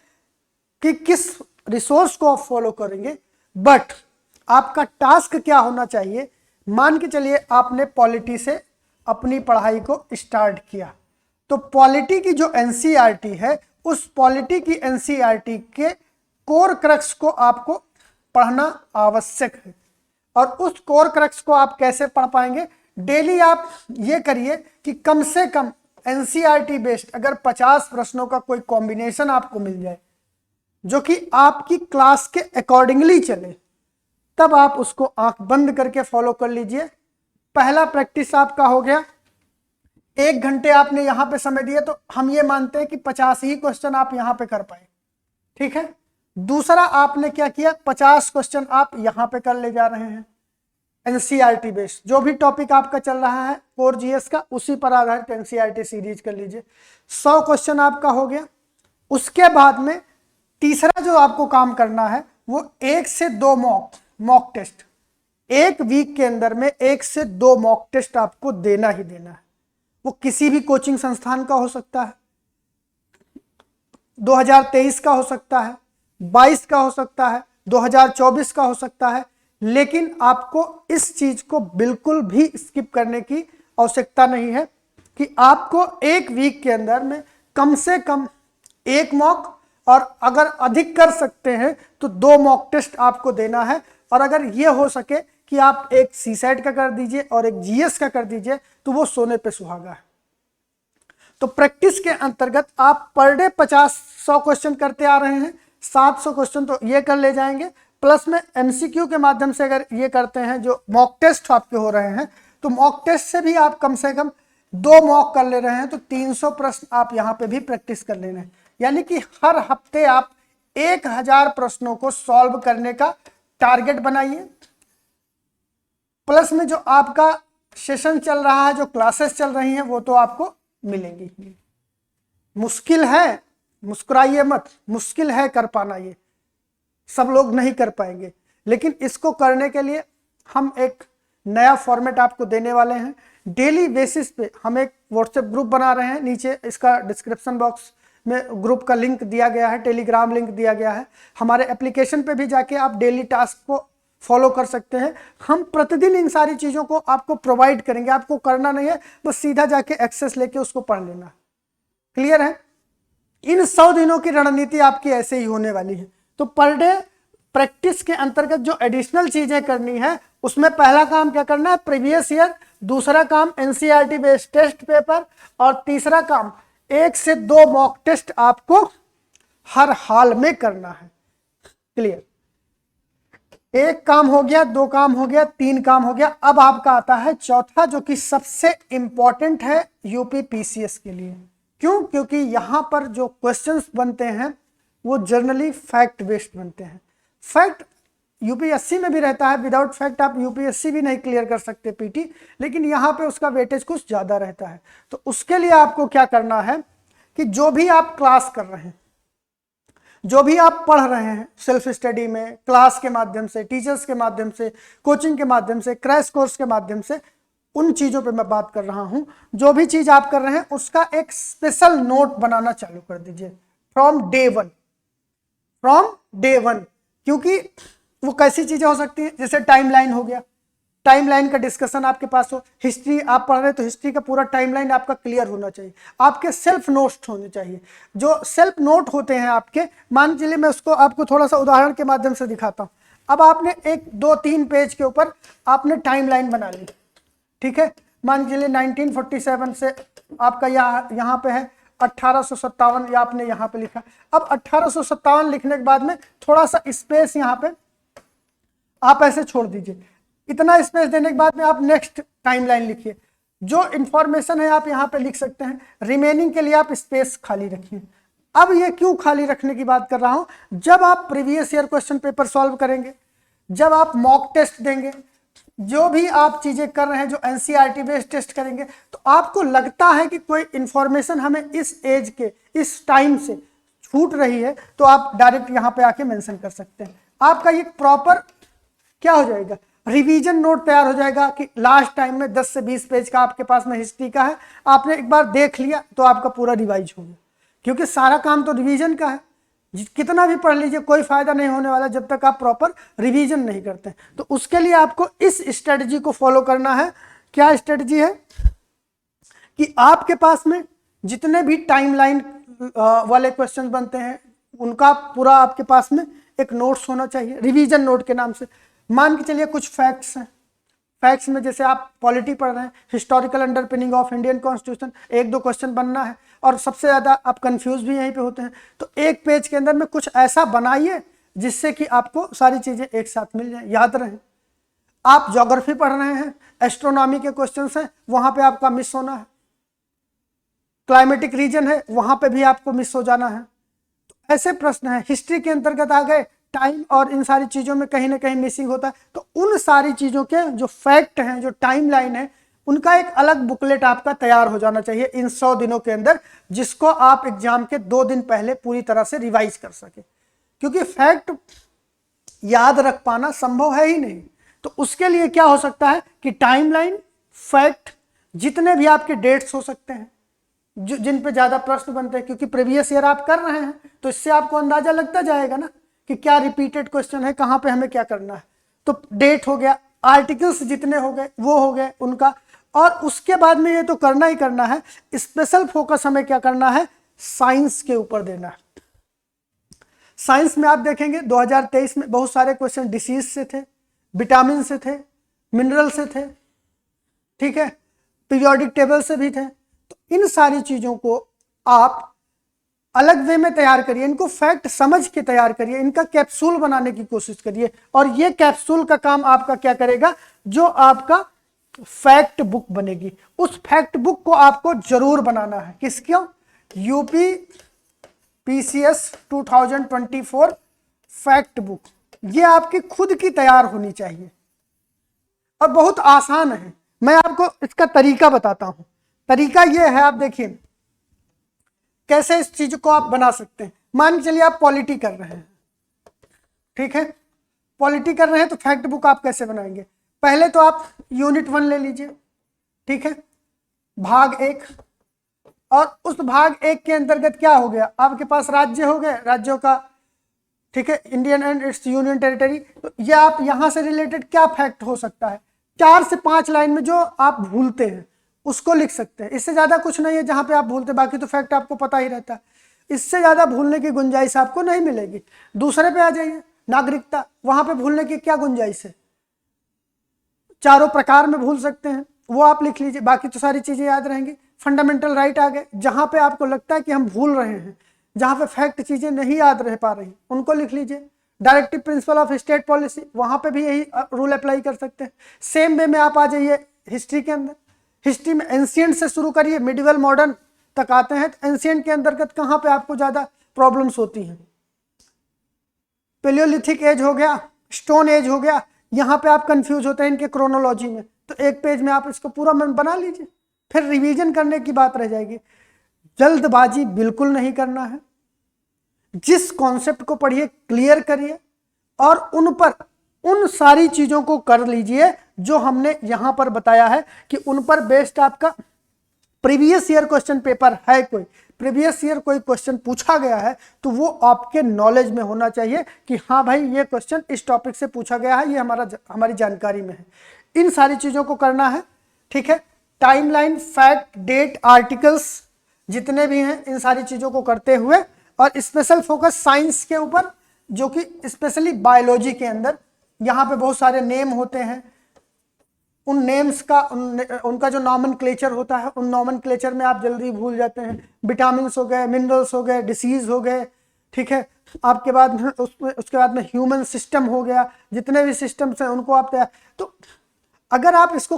[SPEAKER 1] कि किस रिसोर्स को आप फॉलो करेंगे। बट आपका टास्क क्या होना चाहिए? मान के चलिए आपने पॉलिटी से अपनी पढ़ाई को स्टार्ट किया, तो पॉलिटी की जो एनसीईआरटी है उस पॉलिटी की एनसीईआरटी के कोर क्रक्स को आपको पढ़ना आवश्यक है। और उस कोर क्रक्स को आप कैसे पढ़ पाएंगे? डेली आप ये करिए कि कम से कम एनसीईआरटी बेस्ड अगर 50 प्रश्नों का कोई कॉम्बिनेशन आपको मिल जाए जो कि आपकी क्लास के अकॉर्डिंगली चले, तब आप उसको आंख बंद करके फॉलो कर लीजिए। पहला प्रैक्टिस आपका हो गया। 1 घंटे आपने यहां पे समय दिया, तो हम ये मानते हैं कि 50 ही क्वेश्चन आप यहां पे कर पाए, ठीक है। दूसरा आपने क्या किया? 50 क्वेश्चन आप यहां पे कर ले जा रहे हैं एनसीईआरटी बेस्ड। जो भी टॉपिक आपका चल रहा है कोर जीएस का, उसी पर आधारित एनसीईआरटी सीरीज कर लीजिए। 100 क्वेश्चन आपका हो गया। उसके बाद में तीसरा जो आपको काम करना है वो 1 से 2 मॉक टेस्ट, 1 वीक के अंदर में 1 से 2 मॉक टेस्ट आपको देना ही देना है। वो किसी भी कोचिंग संस्थान का हो सकता है, 2023 का हो सकता है, 22 का हो सकता है, 2024 का हो सकता है, लेकिन आपको इस चीज को बिल्कुल भी स्किप करने की आवश्यकता नहीं है कि आपको 1 वीक के अंदर में कम से कम 1 मॉक, और अगर अधिक कर सकते हैं तो 2 मॉक टेस्ट आपको देना है। और अगर ये हो सके कि आप एक सीसेट का कर दीजिए और एक जीएस का कर दीजिए तो वो सोने पे सुहागा है। तो प्रैक्टिस के अंतर्गत आप पर डे 50-100 क्वेश्चन करते आ रहे हैं, 700 क्वेश्चन तो ये कर ले जाएंगे, प्लस में एमसीक्यू के माध्यम से अगर ये करते हैं, जो मॉक टेस्ट आपके हो रहे हैं, तो मॉक टेस्ट से भी आप कम से कम 2 मॉक कर ले रहे हैं, तो 300 प्रश्न आप यहाँ पे भी प्रैक्टिस कर ले रहे हैं। यानी कि हर हफ्ते आप 1000 प्रश्नों को सॉल्व करने का टारगेट बनाइए। प्लस में जो आपका सेशन चल रहा है, जो क्लासेस चल रही हैं, वो तो आपको मिलेंगी। मुश्किल है, मुस्कुराइए मत, मुश्किल है कर पाना, ये सब लोग नहीं कर पाएंगे। लेकिन इसको करने के लिए हम एक नया फॉर्मेट आपको देने वाले हैं। डेली बेसिस पे हम एक व्हाट्सएप ग्रुप बना रहे हैं, नीचे इसका डिस्क्रिप्शन बॉक्स में ग्रुप का लिंक दिया गया है, टेलीग्राम लिंक दिया गया है। हमारे एप्लीकेशन पे भी जाके आप डेली टास्क को फॉलो कर सकते हैं। हम प्रतिदिन इन सारी चीज़ों को आपको प्रोवाइड करेंगे, आपको करना नहीं है, बस सीधा जाके एक्सेस लेके उसको पढ़ लेना। क्लियर है? इन 100 दिनों की रणनीति आपकी ऐसे ही होने वाली है। तो पर डे प्रैक्टिस के अंतर्गत जो एडिशनल चीजें करनी है उसमें पहला काम क्या करना है, प्रीवियस ईयर, दूसरा काम एनसीईआरटी बेस्ड टेस्ट पेपर, और तीसरा काम 1 से 2 मॉक टेस्ट आपको हर हाल में करना है। क्लियर? 1 काम हो गया, 2 काम हो गया, 3 काम हो गया। अब आपका आता है चौथा, जो कि सबसे इंपॉर्टेंट है यूपी पीसीएस के लिए। क्यों? क्योंकि यहां पर जो क्वेश्चंस बनते हैं वो जनरली फैक्ट बेस्ड बनते हैं। फैक्ट यूपीएससी में भी रहता है, विदाउट फैक्ट आप यूपीएससी भी नहीं क्लियर कर सकते पीटी, लेकिन यहाँ पे उसका वेटेज कुछ ज़्यादा रहता है। तो उसके लिए आपको क्या करना है कि जो भी आप क्लास कर रहे हैं, जो भी आप पढ़ रहे हैं सेल्फ स्टडी में, क्लास के माध्यम से, टीचर्स के माध्यम से, कोचिंग के माध्यम से, क्रैश कोर्स के माध्यम से, उन चीज़ों पे मैं बात कर रहा हूँ। जो भी चीज़ आप कर रहे हैं उसका एक स्पेशल नोट बनाना चालू कर दीजिए फ्रॉम डे वन। क्योंकि वो कैसी चीजें हो सकती हैं, जैसे टाइमलाइन हो गया, टाइमलाइन का डिस्कशन आपके पास हो। हिस्ट्री आप पढ़ रहे हैं तो हिस्ट्री का पूरा टाइमलाइन आपका क्लियर होना चाहिए। आपके सेल्फ नोट्स होने चाहिए। जो सेल्फ नोट होते हैं आपके, मान चलिए मैं उसको आपको थोड़ा सा उदाहरण के माध्यम से दिखाता हूँ। अब आपने 1, 2, 3 पेज के ऊपर आपने टाइमलाइन बना ली, ठीक है। मान चलिए 1947 से आपका यहाँ पे है 1857, या आपने यहाँ पे लिखा। अब 1857 लिखने के बाद में थोड़ा सा स्पेस यहाँ पे आप ऐसे छोड़ दीजिए। इतना स्पेस देने के बाद में आप नेक्स्ट टाइमलाइन लिखिए। जो इंफॉर्मेशन है आप यहाँ पे लिख सकते हैं, रिमेनिंग के लिए आप स्पेस खाली रखिए। अब ये क्यों खाली रखने की बात कर रहा हूं, जब आप previous year question paper solve करेंगे, जब आप मॉक टेस्ट देंगे, जो भी आप चीजें कर रहे हैं, जो एनसीईआरटी बेस्ड टेस्ट करेंगे, तो आपको लगता है कि कोई इंफॉर्मेशन हमें इस एज के, इस टाइम से छूट रही है, तो आप डायरेक्ट यहाँ पे आके मेंशन कर सकते हैं। आपका ये प्रॉपर क्या हो जाएगा, रिवीजन नोट तैयार हो जाएगा कि लास्ट टाइम में 10 से 20 पेज का आपके पास में हिस्ट्री का है, आपने एक बार देख लिया तो आपका पूरा रिवाइज हो गया। क्योंकि सारा काम तो रिवीजन का है, कितना भी पढ़ लीजिए कोई फायदा नहीं होने वाला जब तक आप प्रॉपर रिवीजन नहीं करते। तो उसके लिए आपको इस स्ट्रेटजी को फॉलो करना है। क्या स्ट्रेटजी है कि आपके पास में जितने भी टाइमलाइन वाले क्वेश्चन बनते हैं उनका पूरा आपके पास में एक नोट्स होना चाहिए, रिवीजन नोट के नाम से। मान के चलिए कुछ फैक्ट्स हैं, फैक्ट्स में जैसे आप पॉलिटी पढ़ रहे हैं, historical underpinning of Indian constitution, 1-2 question बनना है, और सबसे ज़्यादा आप कंफ्यूज भी यहीं पे होते हैं। तो एक पेज के अंदर में कुछ ऐसा बनाइए जिससे कि आपको सारी चीज़ें एक साथ मिल जाए, याद रहें। आप ज्योग्राफी पढ़ रहे हैं, एस्ट्रोनॉमी के क्वेश्चन हैं, वहाँ पर आपका मिस होना है। क्लाइमेटिक रीजन है, वहाँ पर भी आपको मिस हो जाना है। तो ऐसे प्रश्न हैं। हिस्ट्री के अंतर्गत आ गए, टाइम और इन सारी चीज़ों में कहीं ना कहीं मिसिंग होता है। तो उन सारी चीज़ों के जो फैक्ट हैं, जो टाइमलाइन है, उनका एक अलग बुकलेट आपका तैयार हो जाना चाहिए इन 100 दिनों के अंदर, जिसको आप एग्जाम के 2 दिन पहले पूरी तरह से रिवाइज कर सके। क्योंकि फैक्ट याद रख पाना संभव है ही नहीं। तो उसके लिए क्या हो सकता है कि टाइमलाइन, फैक्ट, जितने भी आपके डेट्स हो सकते हैं जिन पे ज़्यादा प्रश्न बनते हैं, क्योंकि प्रीवियस ईयर आप कर रहे हैं तो इससे आपको अंदाजा लगता जाएगा ना कि क्या रिपीटेड क्वेश्चन है, कहाँ पे हमें क्या करना है। तो डेट हो गया, आर्टिकल्स जितने हो गए वो हो गए उनका, और उसके बाद में ये तो करना ही करना है, स्पेशल फोकस हमें क्या करना है, साइंस के ऊपर देना है। साइंस में आप देखेंगे 2023 में बहुत सारे क्वेश्चन डिसीज से थे, विटामिन से थे, मिनरल से थे, ठीक है, पीरियोडिक टेबल से भी थे। तो इन सारी चीज़ों को आप अलग वे में तैयार करिए, इनको फैक्ट समझ के तैयार करिए, इनका कैप्सूल बनाने की कोशिश करिए। और ये कैप्सूल का काम आपका क्या करेगा, जो आपका फैक्ट बुक बनेगी, उस फैक्ट बुक को आपको जरूर बनाना है। किसका? UP PCS 2024 fact book. ये आपकी खुद की तैयार होनी चाहिए और बहुत आसान है। मैं आपको इसका तरीका बताता हूं। तरीका ये है, आप देखिए कैसे इस चीज को आप बना सकते हैं। मान के चलिए आप पॉलिटी कर रहे हैं, ठीक है, पॉलिटी कर रहे हैं, तो फैक्ट बुक आप कैसे बनाएंगे? पहले तो आप यूनिट 1 ले लीजिए, ठीक है, भाग 1, और उस भाग 1 के अंतर्गत क्या हो गया, आपके पास राज्य हो गए, राज्यों का, ठीक है, Indian and it's union territory. तो ये आप यहां से रिलेटेड क्या फैक्ट हो सकता है, 4 से 5 लाइन में जो आप भूलते हैं उसको लिख सकते हैं। इससे ज्यादा कुछ नहीं है जहां पे आप भूलते, बाकी तो फैक्ट आपको पता ही रहता है। इससे ज़्यादा भूलने की गुंजाइश आपको नहीं मिलेगी। दूसरे पे आ जाइए, नागरिकता, वहां पे भूलने की क्या गुंजाइश है? चारों प्रकार में भूल सकते हैं, वो आप लिख लीजिए, बाकी तो सारी चीजें याद रहेंगी। फंडामेंटल राइट आ गए, जहां पे आपको लगता है कि हम भूल रहे हैं, जहां पे फैक्ट चीजें नहीं याद रह पा रही, उनको लिख लीजिए। Directive principle of state policy, वहां पे भी यही रूल अप्लाई कर सकते हैं। सेम वे में आप आ जाइए हिस्ट्री के अंदर। हिस्ट्री में एंशियंट से शुरू करिए, मिडिवल मॉडर्न तक आते हैं, तो एंशियंट के अंतर्गत कहां पे आपको ज्यादा प्रॉब्लम्स होती हैं? पेलियोलिथिक एज हो गया, स्टोन एज हो गया, यहाँ पे आप कंफ्यूज होते हैं इनके क्रोनोलॉजी में, तो एक पेज में आप इसको पूरा बना लीजिए, फिर रिवीजन करने की बात रह जाएगी। जल्दबाजी बिल्कुल नहीं करना है, जिस कॉन्सेप्ट को पढ़िए क्लियर करिए और उन सारी चीजों को कर लीजिए जो हमने यहां पर बताया है कि उन पर बेस्ड आपका प्रीवियस ईयर क्वेश्चन पेपर है, कोई प्रीवियस ईयर कोई क्वेश्चन पूछा गया है तो वो आपके नॉलेज में होना चाहिए कि हाँ भाई ये क्वेश्चन इस टॉपिक से पूछा गया है, ये हमारी जानकारी में है। इन सारी चीजों को करना है, ठीक है। टाइमलाइन, फैक्ट, डेट, आर्टिकल्स जितने भी हैं, इन सारी चीजों को करते हुए और स्पेशल फोकस साइंस के ऊपर, जो कि स्पेशली बायोलॉजी के अंदर यहाँ पे बहुत सारे नेम होते हैं, उन नेम्स का उनका जो नॉमेनक्लेचर होता है, उन नॉमेनक्लेचर में आप जल्दी भूल जाते हैं। विटामिन हो गए, मिनरल्स हो गए, डिसीज हो गए, ठीक है। आपके बाद उसके बाद में ह्यूमन सिस्टम हो गया, जितने भी सिस्टम्स हैं उनको आप तो अगर आप इसको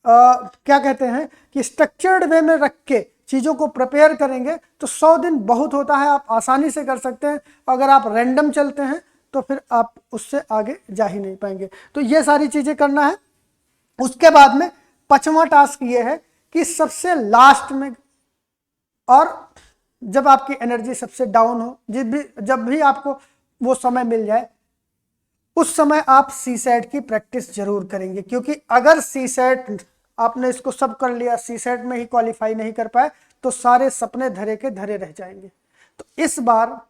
[SPEAKER 1] क्या कहते हैं कि स्ट्रक्चर्ड वे में रख के चीज़ों को प्रिपेयर करेंगे तो 100 दिन बहुत होता है, आप आसानी से कर सकते हैं। अगर आप रैंडम चलते हैं तो फिर आप उससे आगे जा ही नहीं पाएंगे। तो ये सारी चीज़ें करना है। उसके बाद में 5वां टास्क ये है कि सबसे लास्ट में, और जब आपकी एनर्जी सबसे डाउन हो, जब भी आपको वो समय मिल जाए, उस समय आप सीसेट की प्रैक्टिस जरूर करेंगे, क्योंकि अगर सीसेट आपने इसको सब कर लिया, सीसेट में ही क्वालिफाई नहीं कर पाए तो सारे सपने धरे के धरे रह जाएंगे। तो इस बार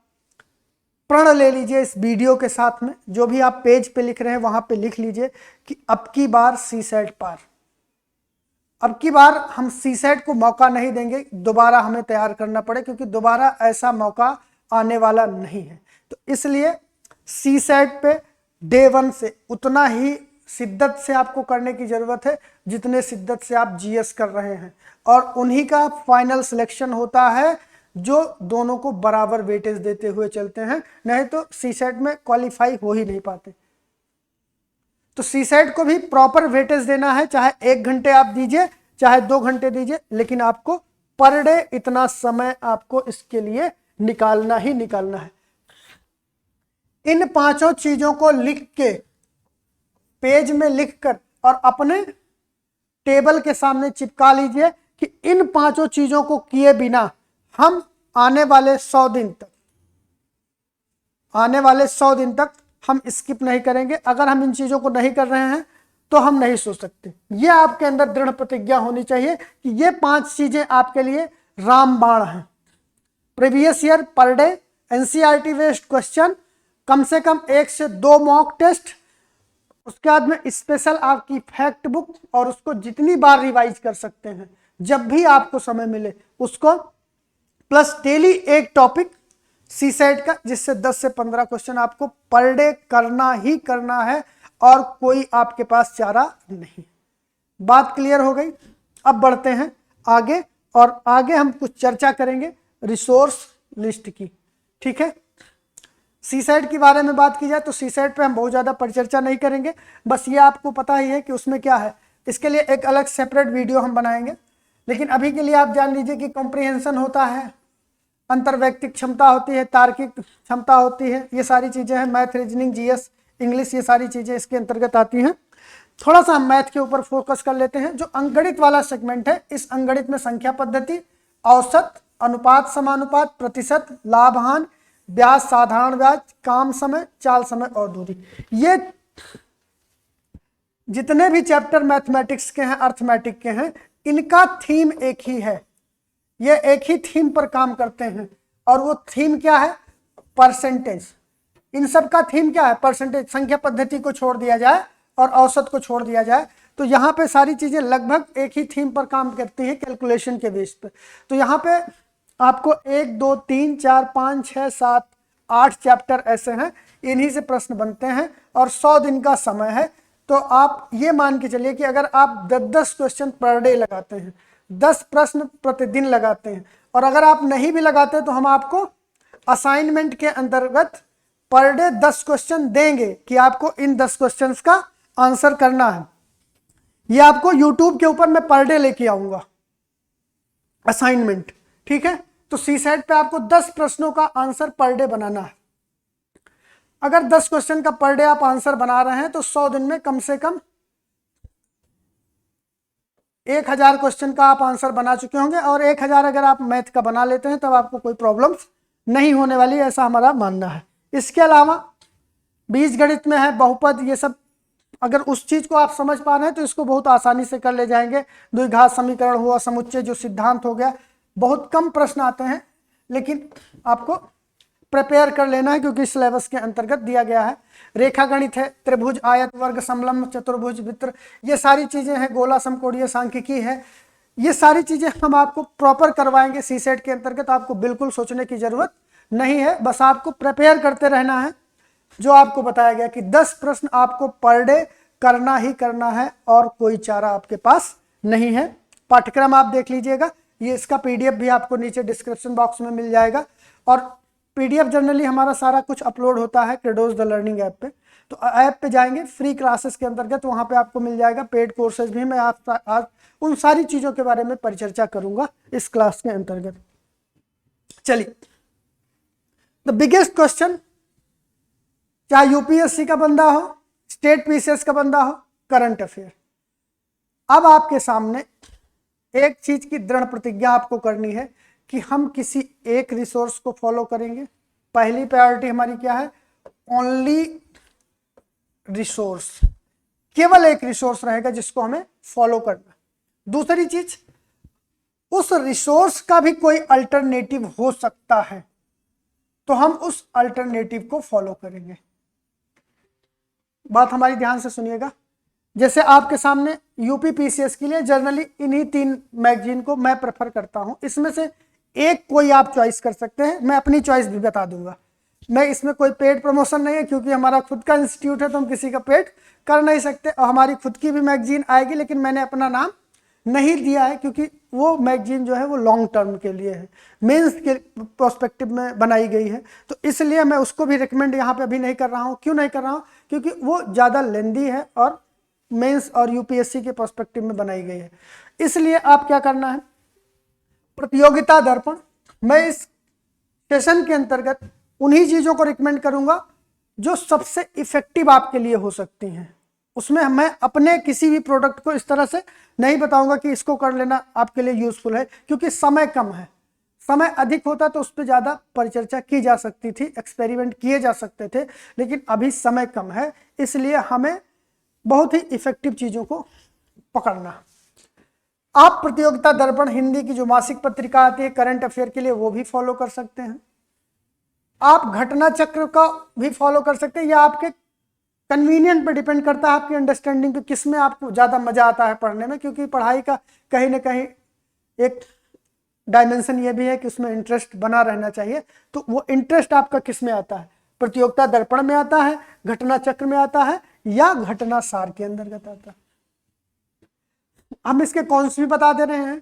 [SPEAKER 1] प्रण ले लीजिए इस वीडियो के साथ में, जो भी आप पेज पे लिख रहे हैं वहां पे लिख लीजिए कि अब की बार सीसेट पार, अब की बार हम सीसेट को मौका नहीं देंगे दोबारा हमें तैयार करना पड़े, क्योंकि दोबारा ऐसा मौका आने वाला नहीं है। तो इसलिए सीसेट पे डे 1 से उतना ही शिद्दत से आपको करने की जरूरत है जितने शिद्दत से आप जीएस कर रहे हैं, और उन्हीं का फाइनल सिलेक्शन होता है जो दोनों को बराबर वेटेज देते हुए चलते हैं, नहीं तो सीसेट में क्वालिफाई हो ही नहीं पाते। तो सीसेट को भी प्रॉपर वेटेज देना है, चाहे 1 घंटे आप दीजिए चाहे 2 घंटे दीजिए, लेकिन आपको पर डे इतना समय आपको इसके लिए निकालना ही निकालना है। इन 5 चीजों को लिख के पेज में लिखकर और अपने टेबल के सामने चिपका लीजिए कि इन 5 चीजों को किए बिना हम आने वाले 100 दिन तक हम स्किप नहीं करेंगे। अगर हम इन चीजों को नहीं कर रहे हैं तो हम नहीं सो सकते। ये आपके अंदर दृढ़ प्रतिज्ञा होनी चाहिए कि ये 5 चीजें आपके लिए रामबाण हैं। Previous year per day, NCERT based question, कम से कम 1 से 2 मॉक टेस्ट, उसके बाद में स्पेशल आपकी फैक्ट बुक, और उसको जितनी बार रिवाइज कर सकते हैं जब भी आपको समय मिले उसको, प्लस डेली एक टॉपिक सीसेट का, जिससे 10 से 15 क्वेश्चन आपको पर डे करना ही करना है और कोई आपके पास चारा नहीं। बात क्लियर हो गई। अब बढ़ते हैं आगे, और आगे हम कुछ चर्चा करेंगे रिसोर्स लिस्ट की, ठीक है। सीसेट के बारे में बात की जाए तो सीसेट पे हम बहुत ज़्यादा परिचर्चा नहीं करेंगे, बस ये आपको पता ही है कि उसमें क्या है। इसके लिए एक अलग सेपरेट वीडियो हम बनाएंगे, लेकिन अभी के लिए आप जान लीजिए कि कॉम्प्रिहेंशन होता है, अंतर्वैयक्तिक क्षमता होती है, तार्किक क्षमता होती है, ये सारी चीज़ें हैं, मैथ, रीजनिंग, जीएस, इंग्लिश, ये सारी चीज़ें इसके अंतर्गत आती हैं। थोड़ा सा हम मैथ के ऊपर फोकस कर लेते हैं। जो अंकगणित वाला सेगमेंट है, इस अंकगणित में संख्या पद्धति, औसत, अनुपात, समानुपात, प्रतिशत, लाभ हानि, ब्याज, साधारण ब्याज, काम समय, चाल समय और दूरी, ये जितने भी चैप्टर मैथमेटिक्स के हैं, अर्थमेटिक के हैं, इनका थीम एक ही है। ये एक ही थीम पर काम करते हैं, और वो थीम क्या है? परसेंटेज। इन सब का थीम क्या है? परसेंटेज। संख्या पद्धति को छोड़ दिया जाए और औसत को छोड़ दिया जाए, तो यहाँ पे सारी चीजें लगभग एक ही थीम पर काम करती हैं, कैलकुलेशन के बेस पे। तो यहाँ पे आपको 1 2 3 4 5 6 7 8 चैप्टर ऐसे हैं, इन्हीं से प्रश्न बनते हैं और 100 दिन का समय है। तो आप ये मान के चलिए कि अगर आप 10-10 क्वेश्चन पर डे लगाते हैं, 10 प्रश्न प्रतिदिन लगाते हैं, और अगर आप नहीं भी लगाते तो हम आपको असाइनमेंट के अंतर्गत पर डे 10 क्वेश्चन देंगे कि आपको इन 10 क्वेश्चंस का आंसर करना है। ये आपको यूट्यूब के ऊपर मैं पर डे लेके आऊंगा असाइनमेंट, ठीक है। तो सीसेट पे आपको 10 प्रश्नों का आंसर पर डे बनाना है। अगर 10 क्वेश्चन का पर डे आप आंसर बना रहे हैं तो 100 दिन में कम से कम 1000 क्वेश्चन का आप आंसर बना चुके होंगे, और 1000 अगर आप मैथ का बना लेते हैं तब आपको कोई प्रॉब्लम्स नहीं होने वाली, ऐसा हमारा मानना है। इसके अलावा बीजगणित में है बहुपद, ये सब अगर उस चीज को आप समझ पा रहे हैं तो इसको बहुत आसानी से कर ले जाएंगे। द्विघात समीकरण हुआ, समुच्चय जो सिद्धांत हो गया, बहुत कम प्रश्न आते हैं, लेकिन आपको प्रिपेयर कर लेना है क्योंकि सिलेबस के अंतर्गत दिया गया है। रेखा गणित है, त्रिभुज, आयत, वर्ग, समलंब, चतुर्भुज, वृत्त, ये सारी चीजें हैं। गोला, समकोणीय, सांख्यिकी है, ये सारी चीजें हम आपको प्रॉपर करवाएंगे सीसेट के अंतर्गत। आपको बिल्कुल सोचने की जरूरत नहीं है, बस आपको प्रिपेयर करते रहना है। जो आपको बताया गया कि 10 प्रश्न आपको पर डे करना ही करना है और कोई चारा आपके पास नहीं है। पाठ्यक्रम आप देख लीजिएगा, ये इसका पीडीएफ भी आपको नीचे डिस्क्रिप्शन बॉक्स में मिल जाएगा, और पीडीएफ जनरली हमारा सारा कुछ अपलोड होता है क्रेडोस द लर्निंग ऐप पे। तो ऐप पे जाएंगे, फ्री क्लासेस के अंतर्गत वहां पे आपको मिल जाएगा, पेड कोर्सेज भी। मैं आज उन सारी चीजों के बारे में परिचर्चा करूंगा इस क्लास के अंतर्गत। चलिए, द बिगेस्ट क्वेश्चन, चाहे यूपीएससी का बंदा हो, स्टेट पीसीएस का बंदा हो, करंट अफेयर। अब आपके सामने एक चीज की दृढ़ प्रतिज्ञा आपको करनी है कि हम किसी एक रिसोर्स को फॉलो करेंगे। पहली प्रायोरिटी हमारी क्या है? ओनली रिसोर्स, केवल एक रिसोर्स रहेगा जिसको हमें फॉलो करना। दूसरी चीज, उस रिसोर्स का भी कोई अल्टरनेटिव हो सकता है तो हम उस अल्टरनेटिव को फॉलो करेंगे। बात हमारी ध्यान से सुनिएगा। जैसे आपके सामने यूपी पीसीएस के लिए जनरली इन्हीं 3 मैगजीन को मैं प्रेफर करता हूं। इसमें से एक कोई आप चॉइस कर सकते हैं, मैं अपनी चॉइस भी बता दूंगा। मैं इसमें कोई पेड प्रमोशन नहीं है क्योंकि हमारा खुद का इंस्टीट्यूट है, तो हम किसी का पेड कर नहीं सकते, और हमारी खुद की भी मैगजीन आएगी, लेकिन मैंने अपना नाम नहीं दिया है क्योंकि वो मैगजीन जो है वो लॉन्ग टर्म के लिए है, मेंस के प्रोस्पेक्टिव में बनाई गई है। तो इसलिए मैं उसको भी रिकमेंड यहाँ पे अभी नहीं कर रहा हूँ। क्यों नहीं कर रहा हूँ? क्योंकि वो ज़्यादा लेंदी है और मेंस और यूपीएससी के प्रोस्पेक्टिव में बनाई गई है। इसलिए आप क्या करना है, प्रतियोगिता दर्पण, मैं इस सेशन के अंतर्गत उन्हीं चीज़ों को रिकमेंड करूंगा जो सबसे इफेक्टिव आपके लिए हो सकती हैं। उसमें मैं अपने किसी भी प्रोडक्ट को इस तरह से नहीं बताऊंगा कि इसको कर लेना आपके लिए यूजफुल है, क्योंकि समय कम है। समय अधिक होता तो उस पर ज़्यादा परिचर्चा की जा सकती थी, एक्सपेरिमेंट किए जा सकते थे, लेकिन अभी समय कम है, इसलिए हमें बहुत ही इफेक्टिव चीज़ों को पकड़ना। आप प्रतियोगिता दर्पण हिंदी की जो मासिक पत्रिका आती है करंट अफेयर के लिए, वो भी फॉलो कर सकते हैं। आप घटना चक्र का भी फॉलो कर सकते हैं, या आपके कन्वीनियंट पे डिपेंड करता है, आपकी अंडरस्टैंडिंग पे, किस में आपको ज़्यादा मजा आता है पढ़ने में। क्योंकि पढ़ाई का कहीं ना कहीं एक डायमेंशन ये भी है कि उसमें इंटरेस्ट बना रहना चाहिए। तो वो इंटरेस्ट आपका किस में आता है? प्रतियोगिता दर्पण में आता है, घटना चक्र में आता है, या घटना सार के अंतर्गत आता है? हम इसके कौन सी भी बता दे रहे हैं।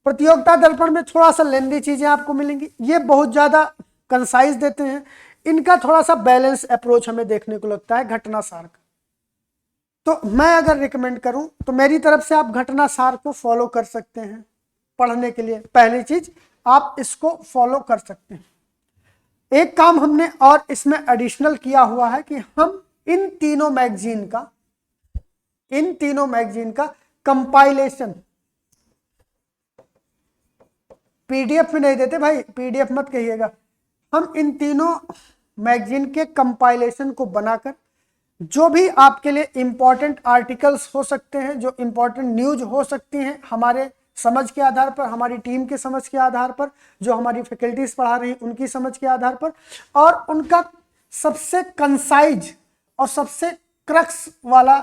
[SPEAKER 1] प्रतियोगिता दर्पण में थोड़ा सा लेंदी चीजें आपको मिलेंगी, ये बहुत ज्यादा कंसाइज देते हैं, इनका थोड़ा सा बैलेंस अप्रोच हमें देखने को लगता है घटना सार का। तो मैं अगर रिकमेंड करूं तो मेरी तरफ से आप घटना सार को फॉलो कर सकते हैं पढ़ने के लिए। पहली चीज, आप इसको फॉलो कर सकते हैं। एक काम हमने और इसमें एडिशनल किया हुआ है कि हम इन तीनों मैगजीन का कंपाइलेशन पीडीएफ में नहीं देते भाई, पीडीएफ मत कहिएगा। हम इन तीनों मैगजीन के कंपाइलेशन को बनाकर, जो भी आपके लिए इंपॉर्टेंट आर्टिकल्स हो सकते हैं, जो इंपॉर्टेंट न्यूज हो सकती हैं, हमारे समझ के आधार पर, हमारी टीम के समझ के आधार पर, जो हमारी फैकल्टीज पढ़ा रही उनकी समझ के आधार पर, और उनका सबसे कंसाइज और सबसे क्रक्स वाला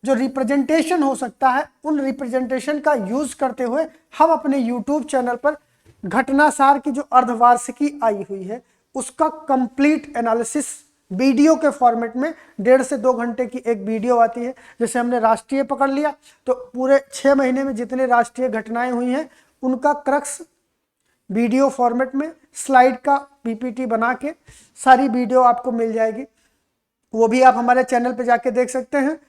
[SPEAKER 1] जो रिप्रेजेंटेशन हो सकता है, उन रिप्रेजेंटेशन का यूज करते हुए हम अपने यूट्यूब चैनल पर घटनासार की जो अर्धवार्षिकी आई हुई है उसका कंप्लीट एनालिसिस वीडियो के फॉर्मेट में 1.5 से 2 घंटे की एक वीडियो आती है। जैसे हमने राष्ट्रीय पकड़ लिया तो पूरे 6 महीने में जितने राष्ट्रीय घटनाएं हुई हैं उनका क्रक्स वीडियो फॉर्मेट में स्लाइड का पीपीटी बना के सारी वीडियो आपको मिल जाएगी। वो भी आप हमारे चैनल पे जाके देख सकते हैं।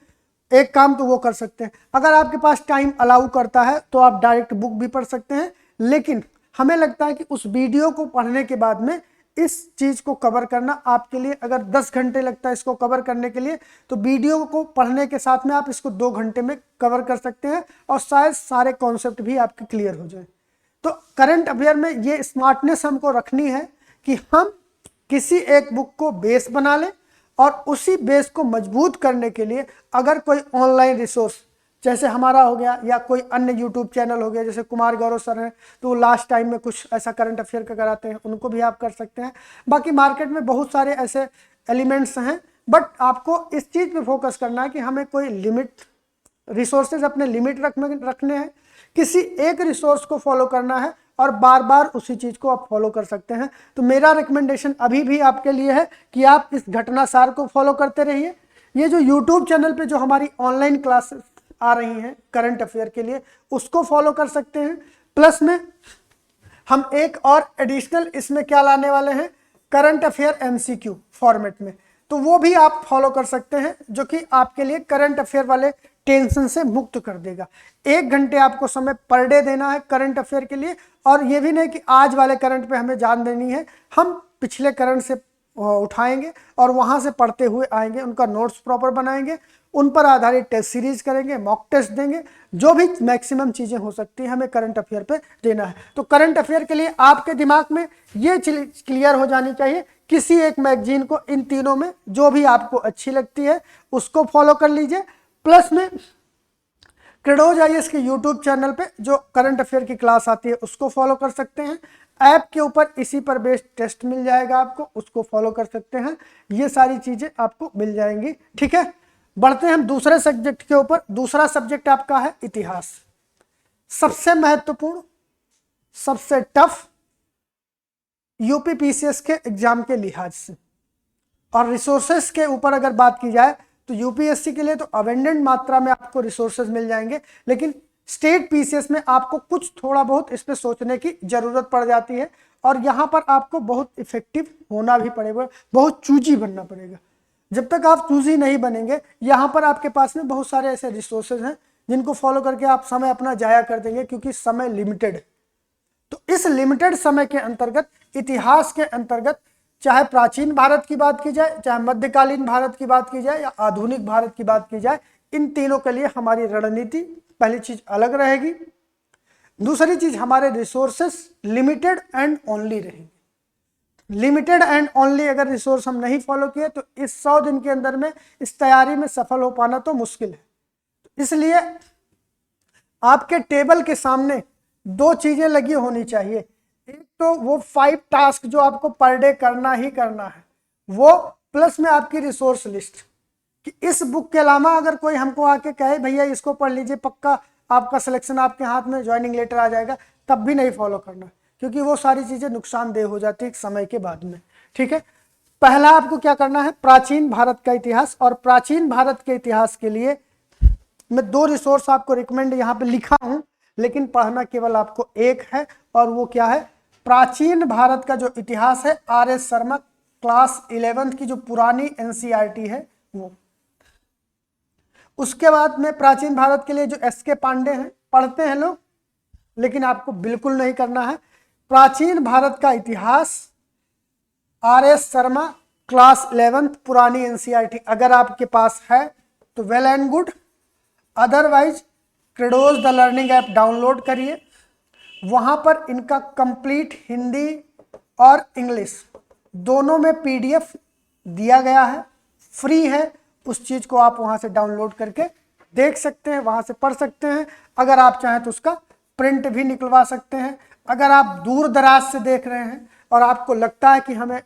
[SPEAKER 1] एक काम तो वो कर सकते हैं, अगर आपके पास टाइम अलाउ करता है तो आप डायरेक्ट बुक भी पढ़ सकते हैं, लेकिन हमें लगता है कि उस वीडियो को पढ़ने के बाद में इस चीज को कवर करना आपके लिए, अगर 10 घंटे लगता है इसको कवर करने के लिए, तो वीडियो को पढ़ने के साथ में आप इसको 2 घंटे में कवर कर सकते हैं और शायद सारे कॉन्सेप्ट भी आपके क्लियर हो जाए। तो करंट अफेयर में ये स्मार्टनेस हमको रखनी है कि हम किसी एक बुक को बेस बना लें और उसी बेस को मजबूत करने के लिए अगर कोई ऑनलाइन रिसोर्स जैसे हमारा हो गया या कोई अन्य यूट्यूब चैनल हो गया, जैसे कुमार गौरव सर हैं तो वो लास्ट टाइम में कुछ ऐसा करंट अफेयर का कराते हैं, उनको भी आप कर सकते हैं। बाकी मार्केट में बहुत सारे ऐसे एलिमेंट्स हैं, बट आपको इस चीज़ पे फोकस करना है कि हमें कोई लिमिट रिसोर्सेज अपने लिमिट रखने हैं, किसी एक रिसोर्स को फॉलो करना है और बार बार उसी चीज़ को आप फॉलो कर सकते हैं। तो मेरा रिकमेंडेशन अभी भी आपके लिए है कि आप इस घटनासार को फॉलो करते रहिए। ये जो यूट्यूब चैनल पे जो हमारी ऑनलाइन क्लासेस आ रही हैं करंट अफेयर के लिए, उसको फॉलो कर सकते हैं। प्लस में हम एक और एडिशनल इसमें क्या लाने वाले हैं, करंट अफेयर एमसीक्यू फॉर्मेट में, तो वो भी आप फॉलो कर सकते हैं, जो कि आपके लिए करंट अफेयर वाले टेंशन से मुक्त कर देगा। 1 घंटे आपको समय पर डे देना है करंट अफेयर के लिए, और ये भी नहीं कि आज वाले करंट पे हमें जान देनी है, हम पिछले करंट से उठाएंगे और वहां से पढ़ते हुए आएंगे, उनका नोट्स प्रॉपर बनाएंगे, उन पर आधारित टेस्ट सीरीज करेंगे, मॉक टेस्ट देंगे, जो भी मैक्सिमम चीजें हो सकती है हमें करंट अफेयर पे देना है। तो करंट अफेयर के लिए आपके दिमाग में ये चीज क्लियर हो जानी चाहिए, किसी एक मैगजीन को इन तीनों में जो भी आपको अच्छी लगती है उसको फॉलो कर लीजिए। प्लस में क्रेडोज आईएएस के यूट्यूब चैनल पे जो करंट अफेयर की क्लास आती है उसको फॉलो कर सकते हैं। ऐप के ऊपर इसी पर बेस्ड टेस्ट मिल जाएगा आपको, उसको फॉलो कर सकते हैं। ये सारी चीजें आपको मिल जाएंगी, ठीक है। बढ़ते हैं हम दूसरे सब्जेक्ट के ऊपर। दूसरा सब्जेक्ट आपका है इतिहास। सबसे महत्वपूर्ण, सबसे टफ यूपी पीसीएस के एग्जाम के लिहाज से, और रिसोर्सेस के ऊपर अगर बात की जाए तो यूपीएससी के लिए तो अवेंडेंट मात्रा में आपको रिसोर्सेज मिल जाएंगे, लेकिन स्टेट पीसीएस में आपको कुछ थोड़ा बहुत इस पे सोचने की जरूरत पड़ जाती है, और यहाँ पर आपको बहुत इफेक्टिव होना भी पड़ेगा, बहुत चूजी बनना पड़ेगा। जब तक आप चूजी नहीं बनेंगे, यहाँ पर आपके पास में बहुत सारे ऐसे रिसोर्सेज हैं जिनको फॉलो करके आप समय अपना जाया कर देंगे, क्योंकि समय लिमिटेड है। तो इस लिमिटेड समय के अंतर्गत, इतिहास के अंतर्गत, चाहे प्राचीन भारत की बात की जाए, चाहे मध्यकालीन भारत की बात की जाए या आधुनिक भारत की बात की जाए, इन तीनों के लिए हमारी रणनीति पहली चीज अलग रहेगी। दूसरी चीज, हमारे रिसोर्सेस लिमिटेड एंड ओनली रहेंगे। लिमिटेड एंड ओनली अगर रिसोर्स हम नहीं फॉलो किए तो इस 100 दिन के अंदर में इस तैयारी में सफल हो पाना तो मुश्किल है। इसलिए आपके टेबल के सामने 2 चीजें लगी होनी चाहिए। एक तो वो 5 टास्क जो आपको पर डे करना ही करना है वो, प्लस में आपकी रिसोर्स लिस्ट कि इस बुक के अलावा अगर कोई हमको आके कहे भैया इसको पढ़ लीजिए, पक्का आपका सिलेक्शन आपके हाथ में, ज्वाइनिंग लेटर आ जाएगा, तब भी नहीं फॉलो करना, क्योंकि वो सारी चीजें नुकसानदेह हो जाती है समय के बाद में, ठीक है। पहला आपको क्या करना है, प्राचीन भारत का इतिहास। और प्राचीन भारत के इतिहास के लिए मैं 2 रिसोर्स आपको रिकमेंड यहाँ पे लिखा हूं, लेकिन पढ़ना केवल आपको एक है, और वो क्या है, प्राचीन भारत का जो इतिहास है, आर.एस. शर्मा क्लास 11th की जो पुरानी एनसीईआरटी है वो। उसके बाद में प्राचीन भारत के लिए जो एस.के. पांडे हैं, पढ़ते हैं लोग, लेकिन आपको बिल्कुल नहीं करना है। प्राचीन भारत का इतिहास, आर.एस. शर्मा क्लास 11th पुरानी एनसीईआरटी अगर आपके पास है तो well and good, otherwise Credos the learning app download करिए। वहां पर इनका कंप्लीट हिंदी और इंग्लिश दोनों में पीडीएफ दिया गया है, फ्री है। उस चीज को आप वहां से डाउनलोड करके देख सकते हैं, वहां से पढ़ सकते हैं। अगर आप चाहें तो उसका प्रिंट भी निकलवा सकते हैं। अगर आप दूर दराज से देख रहे हैं और आपको लगता है कि हमें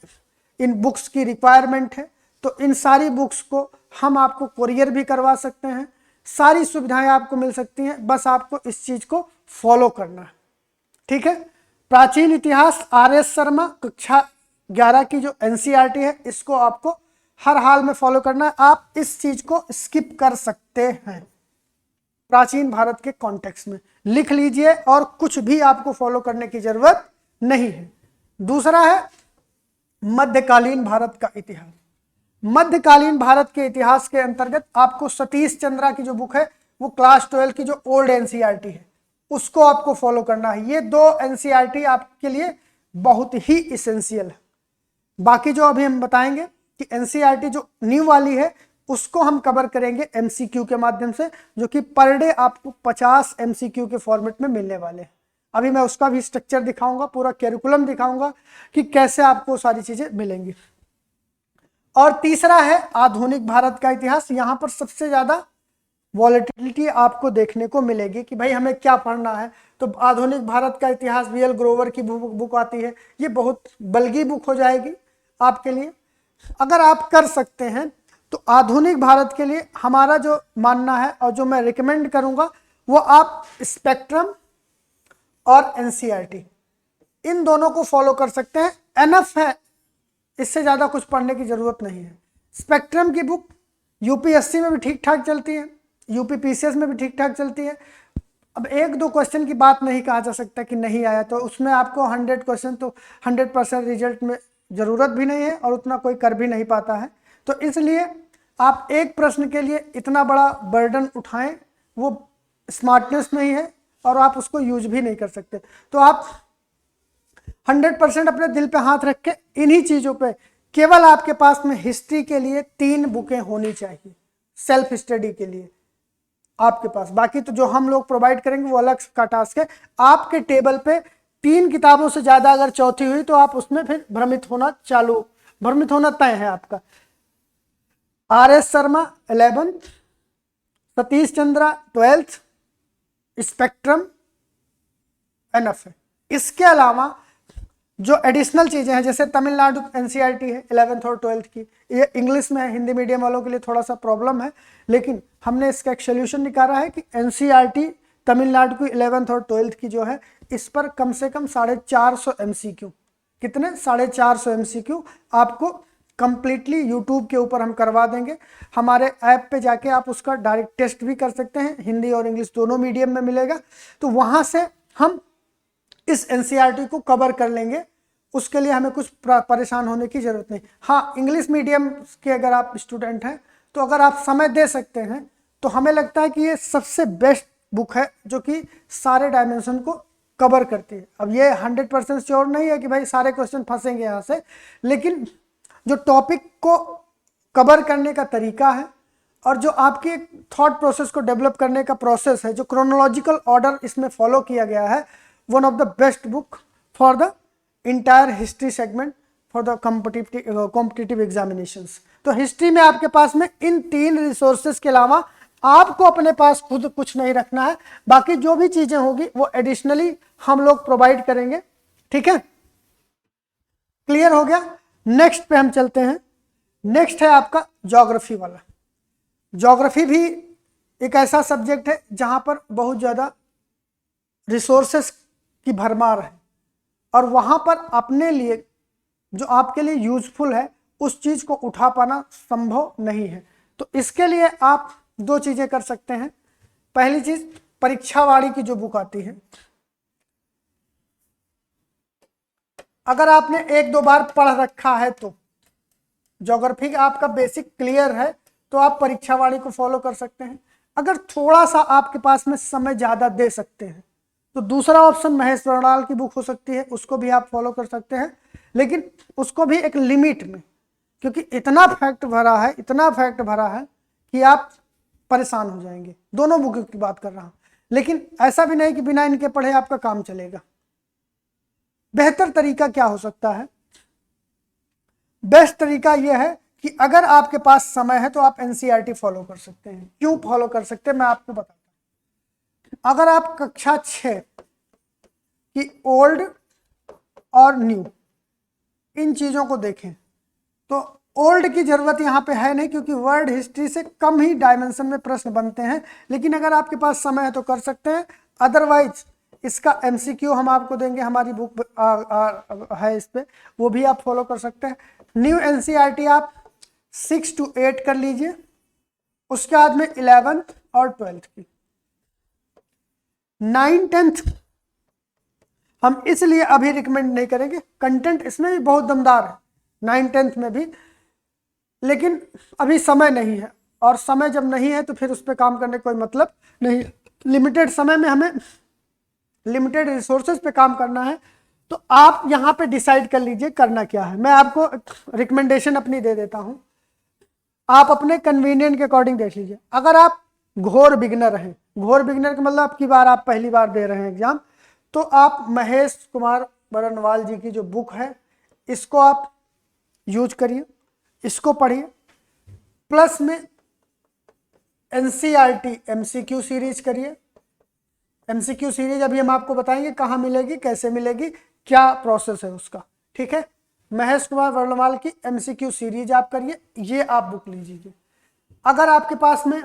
[SPEAKER 1] इन बुक्स की रिक्वायरमेंट है, तो इन सारी बुक्स को हम आपको कोरियर भी करवा सकते हैं। सारी सुविधाएं आपको मिल सकती हैं, बस आपको इस चीज को फॉलो करना है, ठीक है। प्राचीन इतिहास RS शर्मा कक्षा 11 की जो NCERT है, इसको आपको हर हाल में फॉलो करना है। आप इस चीज को स्किप कर सकते हैं प्राचीन भारत के कॉन्टेक्स्ट में, लिख लीजिए और कुछ भी आपको फॉलो करने की जरूरत नहीं है। दूसरा है मध्यकालीन भारत का इतिहास। मध्यकालीन भारत के इतिहास के अंतर्गत आपको सतीश चंद्रा की जो बुक है वो क्लास 12 की जो ओल्ड NCERT है उसको आपको फॉलो करना है। ये 2 NCERT आपके लिए बहुत ही इसेंशियल है। बाकी जो अभी हम बताएंगे कि NCERT जो न्यू वाली है उसको हम कवर करेंगे MCQ के माध्यम से, जो कि पर डे आपको 50 MCQ के फॉर्मेट में मिलने वाले हैं। अभी मैं उसका भी स्ट्रक्चर दिखाऊंगा, पूरा कैरिकुलम दिखाऊंगा कि कैसे आपको सारी चीजें मिलेंगी। और तीसरा है आधुनिक भारत का इतिहास। यहाँ पर सबसे ज्यादा वॉलेटिलिटी आपको देखने को मिलेगी कि भाई हमें क्या पढ़ना है। तो आधुनिक भारत का इतिहास BL ग्रोवर की बुक आती है, ये बहुत बल्गी बुक हो जाएगी आपके लिए। अगर आप कर सकते हैं तो आधुनिक भारत के लिए हमारा जो मानना है और जो मैं रिकमेंड करूंगा वो आप स्पेक्ट्रम और NCERT इन दोनों को फॉलो कर सकते हैं। एनफ है, इससे ज्यादा कुछ पढ़ने की जरूरत नहीं है। स्पेक्ट्रम की बुक UPSC में भी ठीक ठाक चलती है, UP PCS में भी ठीक ठाक चलती है। अब 1-2 क्वेश्चन की बात नहीं कहा जा सकता कि नहीं आया, तो उसमें आपको 100 क्वेश्चन तो 100% रिजल्ट में जरूरत भी नहीं है और उतना कोई कर भी नहीं पाता है। तो इसलिए आप एक प्रश्न के लिए इतना बड़ा बर्डन उठाएं, वो स्मार्टनेस नहीं है और आप उसको यूज भी नहीं कर सकते। तो आप 100% अपने दिल पे हाथ रख के इन्हीं चीजों पे, केवल आपके पास में हिस्ट्री के लिए 3 बुकें होनी चाहिए सेल्फ स्टडी के लिए आपके पास। बाकी तो जो हम लोग प्रोवाइड करेंगे वो अलग का टास्क है। आपके टेबल पे 3 किताबों से ज्यादा अगर चौथी हुई तो आप उसमें फिर भ्रमित होना तय है आपका। RS Sharma 11th, Satish Chandra 12th, spectrum enough है। इसके अलावा जो एडिशनल चीजें हैं, जैसे तमिलनाडु NCERT है 11th और 12th की, ये इंग्लिश में है, हिंदी मीडियम वालों के लिए थोड़ा सा प्रॉब्लम है, लेकिन हमने इसका एक सोल्यूशन निकाला है कि NCERT तमिलनाडु की 11th और 12th की जो है, इस पर कम से कम 450 MCQ, कितने 450 MCQ आपको कंप्लीटली यूट्यूब के ऊपर हम करवा देंगे। हमारे ऐप पे जाके आप उसका डायरेक्ट टेस्ट भी कर सकते हैं, हिंदी और इंग्लिश दोनों मीडियम में मिलेगा। तो वहां से हम इस NCERT को कवर कर लेंगे, उसके लिए हमें कुछ परेशान होने की जरूरत नहीं। हाँ, इंग्लिश मीडियम के अगर आप स्टूडेंट हैं तो अगर आप समय दे सकते हैं तो हमें लगता है कि ये सबसे बेस्ट बुक है जो कि सारे डायमेंशन को कवर करती है। अब ये 100% श्योर नहीं है कि भाई सारे क्वेश्चन फंसेंगे यहाँ से, लेकिन जो टॉपिक को कवर करने का तरीका है और जो आपकी थॉट प्रोसेस को डेवलप करने का प्रोसेस है, जो क्रोनोलॉजिकल ऑर्डर इसमें फॉलो किया गया है, one of the best book for the entire history segment for the competitive examinations. तो हिस्ट्री में आपके पास में इन 3 रिसोर्सेज के अलावा आपको अपने पास खुद कुछ नहीं रखना है। बाकी जो भी चीजें होगी वो एडिशनली हम लोग प्रोवाइड करेंगे। ठीक है, क्लियर हो गया। नेक्स्ट पे हम चलते हैं। नेक्स्ट है आपका ज्योग्राफी वाला। ज्योग्राफी भी एक ऐसा सब्जेक्ट है जहां पर बहुत ज्यादा रिसोर्सेस की भरमार है और वहां पर अपने लिए जो आपके लिए यूजफुल है उस चीज को उठा पाना संभव नहीं है। तो इसके लिए आप 2 चीजें कर सकते हैं। पहली चीज, परीक्षावाड़ी की जो बुक आती है, अगर आपने 1-2 बार पढ़ रखा है तो ज्योग्राफी आपका बेसिक क्लियर है तो आप परीक्षावाड़ी को फॉलो कर सकते हैं। अगर थोड़ा सा आपके पास में समय ज्यादा दे सकते हैं तो दूसरा ऑप्शन महेश बरणाल की बुक हो सकती है, उसको भी आप फॉलो कर सकते हैं, लेकिन उसको भी एक लिमिट में, क्योंकि इतना फैक्ट भरा है कि आप परेशान हो जाएंगे। दोनों बुक की बात कर रहा हूं, लेकिन ऐसा भी नहीं कि बिना इनके पढ़े आपका काम चलेगा। बेहतर तरीका क्या हो सकता है? बेस्ट तरीका यह है कि अगर आपके पास समय है तो आप NCERT फॉलो कर सकते हैं। क्यों फॉलो कर सकते हैं मैं आपको बताता हूं। अगर आप कक्षा 6 की ओल्ड और न्यू इन चीजों को देखें तो ओल्ड की जरूरत यहाँ पे है नहीं, क्योंकि वर्ल्ड हिस्ट्री से कम ही डायमेंशन में प्रश्न बनते हैं, लेकिन अगर आपके पास समय है तो कर सकते हैं। अदरवाइज इसका एमसीक्यू हम आपको देंगे, हमारी बुक है इस पे, वो भी आप फॉलो कर सकते हैं। न्यू एनसीईआरटी आप 6 to 8 कर लीजिए, उसके बाद में 11th और 12th की। 9 10th हम इसलिए अभी रिकमेंड नहीं करेंगे, कंटेंट इसमें भी बहुत दमदार है 9 10th में भी, लेकिन अभी समय नहीं है, और समय जब नहीं है तो फिर उस पर काम करने का कोई मतलब नहीं। लिमिटेड समय में हमें लिमिटेड रिसोर्सेज पे काम करना है, तो आप यहाँ पे डिसाइड कर लीजिए करना क्या है। मैं आपको रिकमेंडेशन अपनी दे देता हूँ, आप अपने कन्वीनियंट के अकॉर्डिंग देख लीजिए। अगर आप घोर बिगनर हैं, घोर बिगनर का मतलब आपकी बार आप पहली बार दे रहे हैं एग्जाम, तो आप महेश कुमार बरनवाल जी की जो बुक है इसको आप यूज करिए, इसको पढ़िए, प्लस में एनसीईआरटी एमसीक्यू सीरीज करिए। एमसीक्यू सीरीज अभी हम आपको बताएंगे कहाँ मिलेगी, कैसे मिलेगी, क्या प्रोसेस है उसका, ठीक है। महेश कुमार बरनवाल की एमसीक्यू सीरीज आप करिए, ये आप बुक लीजिए। अगर आपके पास में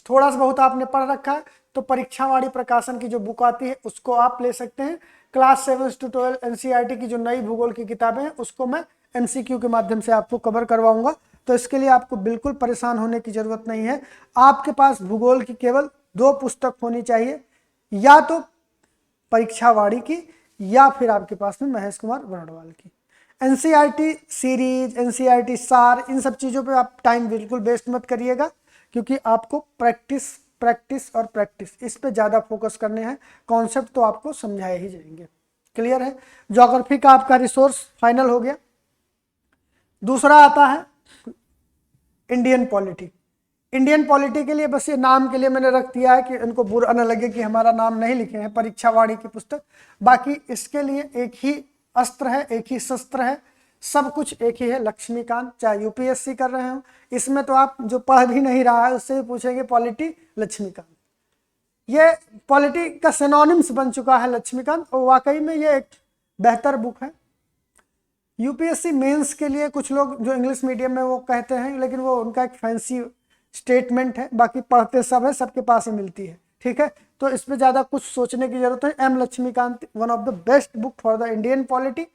[SPEAKER 1] थोड़ा सा बहुत आपने पढ़ रखा है तो परीक्षावाड़ी प्रकाशन की जो बुक आती है उसको आप ले सकते हैं। क्लास 7 to 12 एनसीईआरटी की जो नई भूगोल की किताबें हैं उसको मैं एमसीक्यू के माध्यम से आपको कवर करवाऊंगा, तो इसके लिए आपको बिल्कुल परेशान होने की जरूरत नहीं है। आपके पास भूगोल की केवल 2 पुस्तक होनी चाहिए, या तो परीक्षावाड़ी की या फिर आपके पास में महेश कुमार बरनवाल की। एनसीईआरटी सीरीज, एनसीईआरटी सार, इन सब चीज़ों पे आप टाइम बिल्कुल वेस्ट मत करिएगा, क्योंकि आपको प्रैक्टिस प्रैक्टिस और प्रैक्टिस इस पे ज़्यादा फोकस करने हैं। कॉन्सेप्ट तो आपको समझाए ही जाएंगे। क्लियर है। ज्योग्राफी का आपका रिसोर्स फाइनल हो गया। दूसरा आता है इंडियन पॉलिटी। इंडियन पॉलिटी के लिए बस ये नाम के लिए मैंने रख दिया है कि इनको बुरा न लगे कि हमारा नाम नहीं लिखे हैं, परीक्षावाड़ी की पुस्तक। बाकी इसके लिए एक ही अस्त्र है, एक ही शस्त्र है, सब कुछ एक ही है, लक्ष्मीकांत। चाहे यूपीएससी कर रहे हो, इसमें तो आप जो पढ़ भी नहीं रहा है उससे भी पूछेंगे पॉलिटी लक्ष्मीकांत। ये पॉलिटी का सिनोनिम्स बन चुका है लक्ष्मीकांत, और वाकई में ये एक बेहतर बुक है। यूपीएससी मेंस के लिए कुछ लोग जो इंग्लिश मीडियम में वो कहते हैं, लेकिन वो उनका एक फैंसी स्टेटमेंट है, बाकी पढ़ते सब है, सबके पास ही मिलती है, ठीक है। तो इस पे ज़्यादा कुछ सोचने की जरूरत है। M Laxmikanth one of the best book for the Indian polity.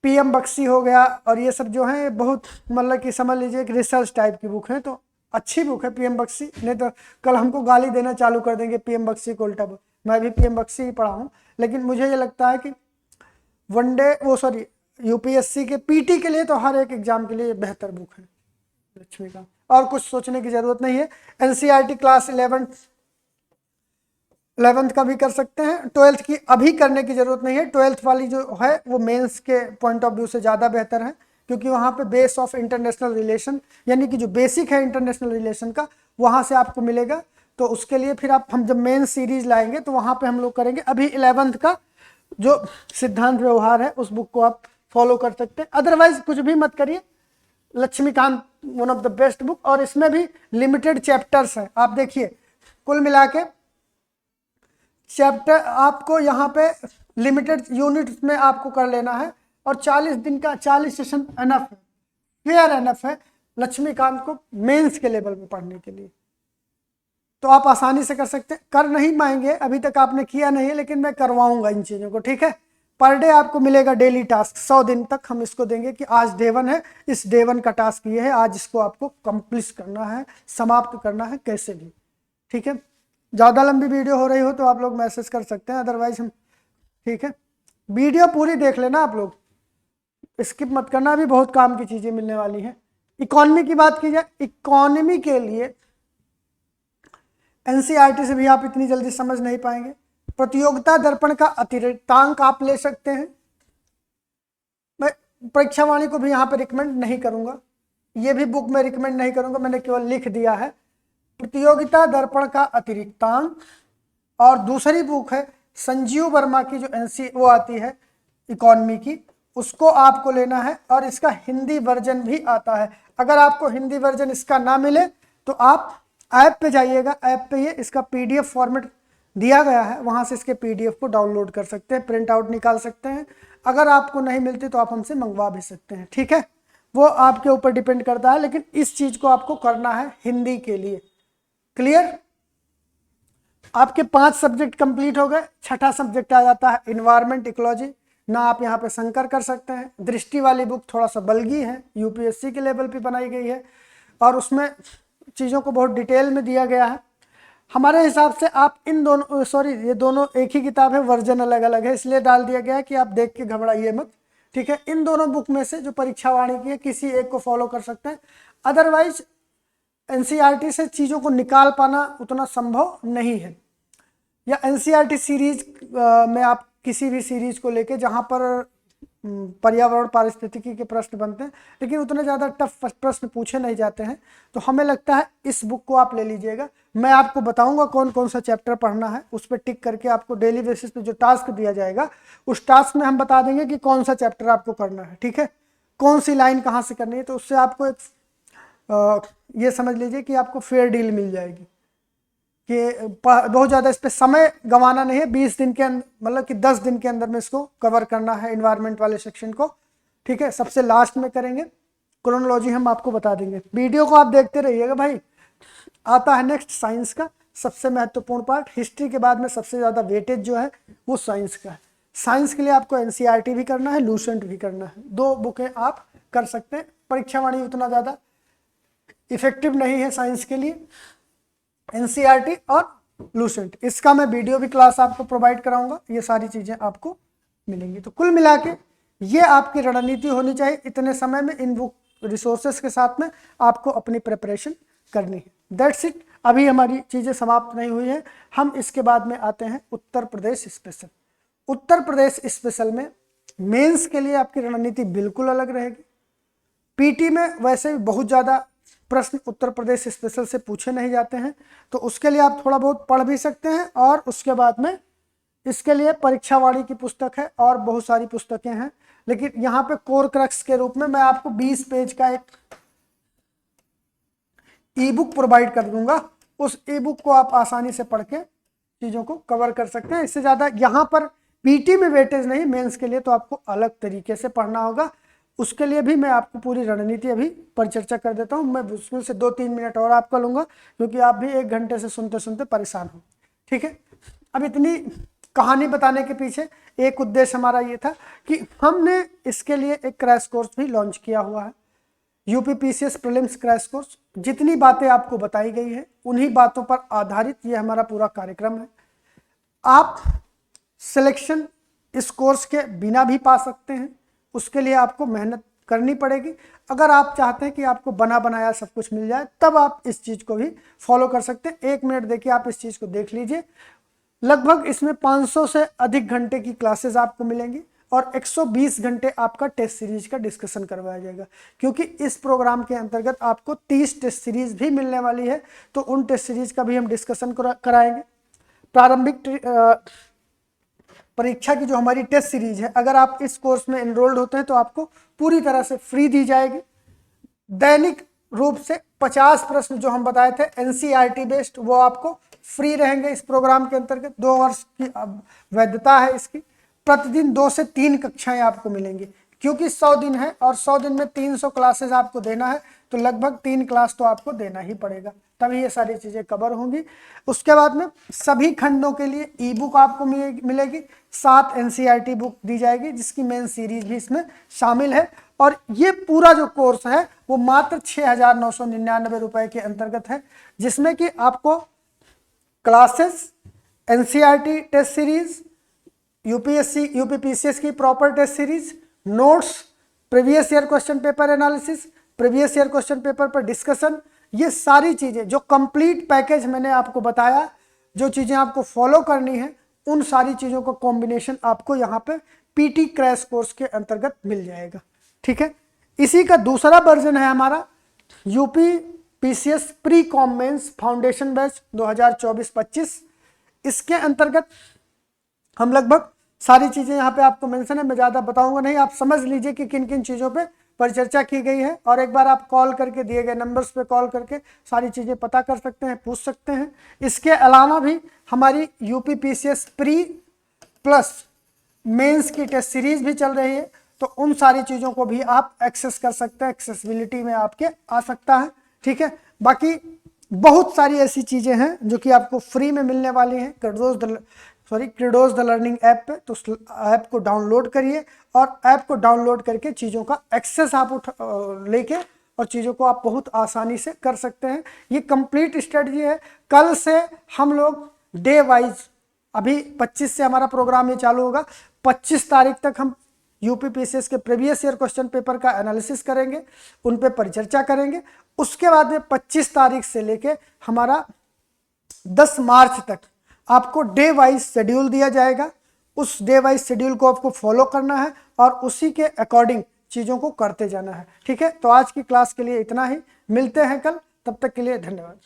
[SPEAKER 1] PM Bakshi हो गया, और ये सब जो है बहुत मतलब कि समझ लीजिए एक रिसर्च टाइप की बुक है, तो अच्छी बुक है पीएम बख्शी। नहीं तो कल हमको गाली देना चालू कर देंगे पीएम बख्शी को उल्टा बुक। मैं भी पीएम बख्शी ही पढ़ा हूँ, लेकिन मुझे ये लगता है कि यूपीएससी के पीटी के लिए तो हर एक एग्जाम के लिए बेहतर बुक है लक्ष्मीकांत, और कुछ सोचने की जरूरत नहीं है। एनसीईआरटी क्लास 11th का भी कर सकते हैं, 12th की अभी करने की जरूरत नहीं है। 12th वाली जो है वो मेंस के पॉइंट ऑफ व्यू से ज़्यादा बेहतर है, क्योंकि वहाँ पे बेस ऑफ इंटरनेशनल रिलेशन, यानी कि जो बेसिक है इंटरनेशनल रिलेशन का, वहाँ से आपको मिलेगा। तो उसके लिए फिर हम जब मेन सीरीज लाएंगे तो वहाँ पे हम लोग करेंगे। अभी 11th का जो सिद्धांत व्यवहार है उस बुक को आप फॉलो कर सकते हैं, अदरवाइज कुछ भी मत करिए। Laxmikanth one of the best book, और इसमें भी लिमिटेड चैप्टर्स हैं। आप देखिए कुल मिला के चैप्टर आपको यहाँ पे लिमिटेड यूनिट में आपको कर लेना है, और 40 दिन का 40 सेशन एनफ है, फेयर एनफ है लक्ष्मीकांत को मेंस के लेवल में पढ़ने के लिए। तो आप आसानी से कर सकते हैं। कर नहीं पाएंगे, अभी तक आपने किया नहीं है, लेकिन मैं करवाऊंगा इन चीज़ों को, ठीक है। पर डे आपको मिलेगा डेली टास्क, 100 दिन तक हम इसको देंगे कि आज डे 1 है, इस डे 1 का टास्क ये है, आज इसको आपको कंप्लीट करना है, समाप्त करना है कैसे भी, ठीक है। ज़्यादा लंबी वीडियो हो रही हो तो आप लोग मैसेज कर सकते हैं, अदरवाइज हम, ठीक है। वीडियो पूरी देख लेना आप लोग, स्किप मत करना, अभी बहुत काम की चीज़ें मिलने वाली हैं। इकोनॉमी की बात की जाए, इकोनॉमी के लिए एनसीईआरटी से भी आप इतनी जल्दी समझ नहीं पाएंगे। प्रतियोगिता दर्पण का अतिरिक्तांक आप ले सकते हैं। मैं परीक्षावाणी को भी यहाँ पे रिकमेंड नहीं करूँगा, ये भी बुक में रिकमेंड नहीं करूँगा, मैंने केवल लिख दिया है प्रतियोगिता दर्पण का अतिरिक्तांक। और दूसरी बुक है संजीव वर्मा की जो वो आती है इकोनॉमी की, उसको आपको लेना है, और इसका हिंदी वर्जन भी आता है। अगर आपको हिंदी वर्जन इसका ना मिले तो आप ऐप पे जाइएगा, ऐप पे ये इसका पीडीएफ फॉर्मेट दिया गया है, वहाँ से इसके पीडीएफ को डाउनलोड कर सकते हैं, प्रिंट आउट निकाल सकते हैं। अगर आपको नहीं मिलती तो आप हमसे मंगवा भी सकते हैं, ठीक है। वो आपके ऊपर डिपेंड करता है, लेकिन इस चीज़ को आपको करना है हिंदी के लिए। क्लियर। आपके 5 सब्जेक्ट कंप्लीट हो गए। छठा सब्जेक्ट आ जाता है इन्वायरमेंट इकोलॉजी। ना आप यहाँ पे संकर कर सकते हैं। दृष्टि वाली बुक थोड़ा सा बल्गी है, यूपीएससी के लेवल पे बनाई गई है और उसमें चीज़ों को बहुत डिटेल में दिया गया है। हमारे हिसाब से आप इन दोनों, सॉरी ये दोनों एक ही किताब है, वर्जन अलग अलग है, इसलिए डाल दिया गया है कि आप देख के घबराइए मत, ठीक है। इन दोनों बुक में से जो परीक्षा वाणी की है किसी एक को फॉलो कर सकते हैं, अदरवाइज एनसीईआरटी से चीज़ों को निकाल पाना उतना संभव नहीं है। या एनसीईआरटी सीरीज में आप किसी भी सीरीज को लेके जहाँ पर पर्यावरण पारिस्थितिकी के प्रश्न बनते हैं लेकिन उतने ज़्यादा टफ प्रश्न पूछे नहीं जाते हैं, तो हमें लगता है इस बुक को आप ले लीजिएगा। मैं आपको बताऊंगा कौन कौन सा चैप्टर पढ़ना है, उस पर टिक करके आपको डेली बेसिस पे जो टास्क दिया जाएगा उस टास्क में हम बता देंगे कि कौन सा चैप्टर आपको करना है, ठीक है, कौन सी लाइन कहाँ से करनी है। तो उससे आपको एक ये समझ लीजिए कि आपको फेयर डील मिल जाएगी कि बहुत ज़्यादा इस पर समय गंवाना नहीं है। 20 दिन के अंदर, मतलब कि 10 दिन के अंदर में इसको कवर करना है इन्वायरमेंट वाले सेक्शन को, ठीक है। सबसे लास्ट में करेंगे, क्रोनोलॉजी हम आपको बता देंगे। वीडियो को आप देखते रहिएगा भाई। आता है नेक्स्ट साइंस का सबसे महत्वपूर्ण पार्ट। हिस्ट्री के बाद में सबसे ज़्यादा वेटेज जो है वो साइंस का है। साइंस के लिए आपको एनसीईआरटी भी करना है, लूसेंट भी करना है, 2 बुकें आप कर सकते हैं। परीक्षा वाणी उतना ज़्यादा इफेक्टिव नहीं है साइंस के लिए, एनसीईआरटी और लूसेंट। इसका मैं वीडियो भी क्लास आपको प्रोवाइड कराऊंगा, ये सारी चीज़ें आपको मिलेंगी। तो कुल मिला के ये आपकी रणनीति होनी चाहिए। इतने समय में इन बुक रिसोर्सेस के साथ में आपको अपनी प्रिपरेशन करनी है। That's it. अभी हमारी चीज़ें समाप्त नहीं हुई है, हम इसके बाद में आते हैं उत्तर प्रदेश स्पेशल। उत्तर प्रदेश स्पेशल में मेंस के लिए आपकी रणनीति बिल्कुल अलग रहेगी। पीटी में वैसे भी बहुत ज़्यादा प्रश्न उत्तर प्रदेश स्पेशल से पूछे नहीं जाते हैं, तो उसके लिए आप थोड़ा बहुत पढ़ भी सकते हैं और उसके बाद में इसके लिए परीक्षा वाणी की पुस्तक है और बहुत सारी पुस्तकें हैं। लेकिन यहाँ पे कोर क्रक्स के रूप में मैं आपको 20 पेज का एक ई बुक प्रोवाइड कर दूंगा। उस ई बुक को आप आसानी से पढ़ के चीज़ों को कवर कर सकते हैं। इससे ज़्यादा यहाँ पर पीटी में वेटेज नहीं, मेंस के लिए तो आपको अलग तरीके से पढ़ना होगा। उसके लिए भी मैं आपको पूरी रणनीति अभी परिचर्चा कर देता हूँ। मैं उसमें से 2-3 मिनट और आपका लूँगा क्योंकि आप भी 1 घंटे से सुनते सुनते परेशान हो, ठीक है। अब इतनी कहानी बताने के पीछे एक उद्देश्य हमारा ये था कि हमने इसके लिए एक क्रैश कोर्स भी लॉन्च किया हुआ है, यूपीपीसीएस प्रीलिम्स क्रैश कोर्स। जितनी बातें आपको बताई गई है उन्हीं बातों पर आधारित ये हमारा पूरा कार्यक्रम है। आप सिलेक्शन इस कोर्स के बिना भी पा सकते हैं, उसके लिए आपको मेहनत करनी पड़ेगी। अगर आप चाहते हैं कि आपको बना बनाया सब कुछ मिल जाए तब आप इस चीज़ को भी फॉलो कर सकते हैं। 1 मिनट देखिए, आप इस चीज़ को देख लीजिए। लगभग इसमें 500 से अधिक घंटे की क्लासेस आपको मिलेंगी और 120 घंटे आपका टेस्ट सीरीज का डिस्कशन करवाया जाएगा, क्योंकि इस प्रोग्राम के अंतर्गत आपको 30 टेस्ट सीरीज भी मिलने वाली है, तो उन टेस्ट सीरीज का भी हम डिस्कशन कराएंगे। प्रारंभिक परीक्षा की जो हमारी टेस्ट सीरीज है, अगर आप इस कोर्स में एनरोल्ड होते हैं तो आपको पूरी तरह से फ्री दी जाएगी। दैनिक रूप से 50 प्रश्न जो हम बताए थे एनसीईआरटी बेस्ड, वो आपको फ्री रहेंगे इस प्रोग्राम के अंतर्गत। 2 वर्ष की वैधता है इसकी। प्रतिदिन 2 से 3 कक्षाएं आपको मिलेंगी, क्योंकि 100 दिन है और 100 दिन में 300 क्लासेस आपको देना है, तो लगभग 3 क्लास तो आपको देना ही पड़ेगा, तभी ये सारी चीज़ें कवर होंगी। उसके बाद में सभी खंडों के लिए ई बुक आपको मिलेगी, 7 एनसीईआरटी बुक दी जाएगी जिसकी मेन सीरीज भी इसमें शामिल है। और ये पूरा जो कोर्स है वो मात्र 6,999 रुपए के अंतर्गत है, जिसमें कि आपको classes, NCERT test series, UPSC UPPCS की proper test series, notes, previous year question paper analysis, previous year question paper पर डिस्कशन, ये सारी चीज़ें जो कंप्लीट पैकेज मैंने आपको बताया, जो चीज़ें आपको फॉलो करनी है, उन सारी चीज़ों का कॉम्बिनेशन आपको यहाँ पे पीटी क्रैश कोर्स के अंतर्गत मिल जाएगा, ठीक है। इसी का दूसरा वर्जन है हमारा UP PCS pre cum mains foundation batch 2024-25। इसके अंतर्गत हम लगभग सारी चीज़ें यहाँ पे आपको मेंशन है, मैं ज़्यादा बताऊंगा नहीं, आप समझ लीजिए कि किन किन चीज़ों पे परिचर्चा की गई है। और एक बार आप कॉल करके दिए गए नंबर्स पे कॉल करके सारी चीज़ें पता कर सकते हैं, पूछ सकते हैं। इसके अलावा भी हमारी यूपीपीसीएस प्री प्लस मेंस की टेस्ट सीरीज भी चल रही है, तो उन सारी चीज़ों को भी आप एक्सेस कर सकते हैं, एक्सेसिबिलिटी में आपके आ सकता है, ठीक है। बाकी बहुत सारी ऐसी चीज़ें हैं जो कि आपको फ्री में मिलने वाली हैं क्रीडोज द लर्निंग ऐप पे। तो ऐप को डाउनलोड करिए और ऐप को डाउनलोड करके चीज़ों का एक्सेस आप लेके और चीज़ों को आप बहुत आसानी से कर सकते हैं। ये कंप्लीट स्ट्रेटजी है। कल से हम लोग डे वाइज, अभी 25 से हमारा प्रोग्राम ये चालू होगा, 25 तारीख तक हम यूपीपीसीएस के प्रीवियस ईयर क्वेश्चन पेपर का एनालिसिस करेंगे, उन पे परिचर्चा करेंगे। उसके बाद में 25 तारीख से लेके हमारा 10 मार्च तक आपको डे वाइज शेड्यूल दिया जाएगा। उस डे वाइज शेड्यूल को आपको फॉलो करना है और उसी के अकॉर्डिंग चीज़ों को करते जाना है। ठीक है, तो आज की क्लास के लिए इतना ही। मिलते हैं कल, तब तक के लिए धन्यवाद।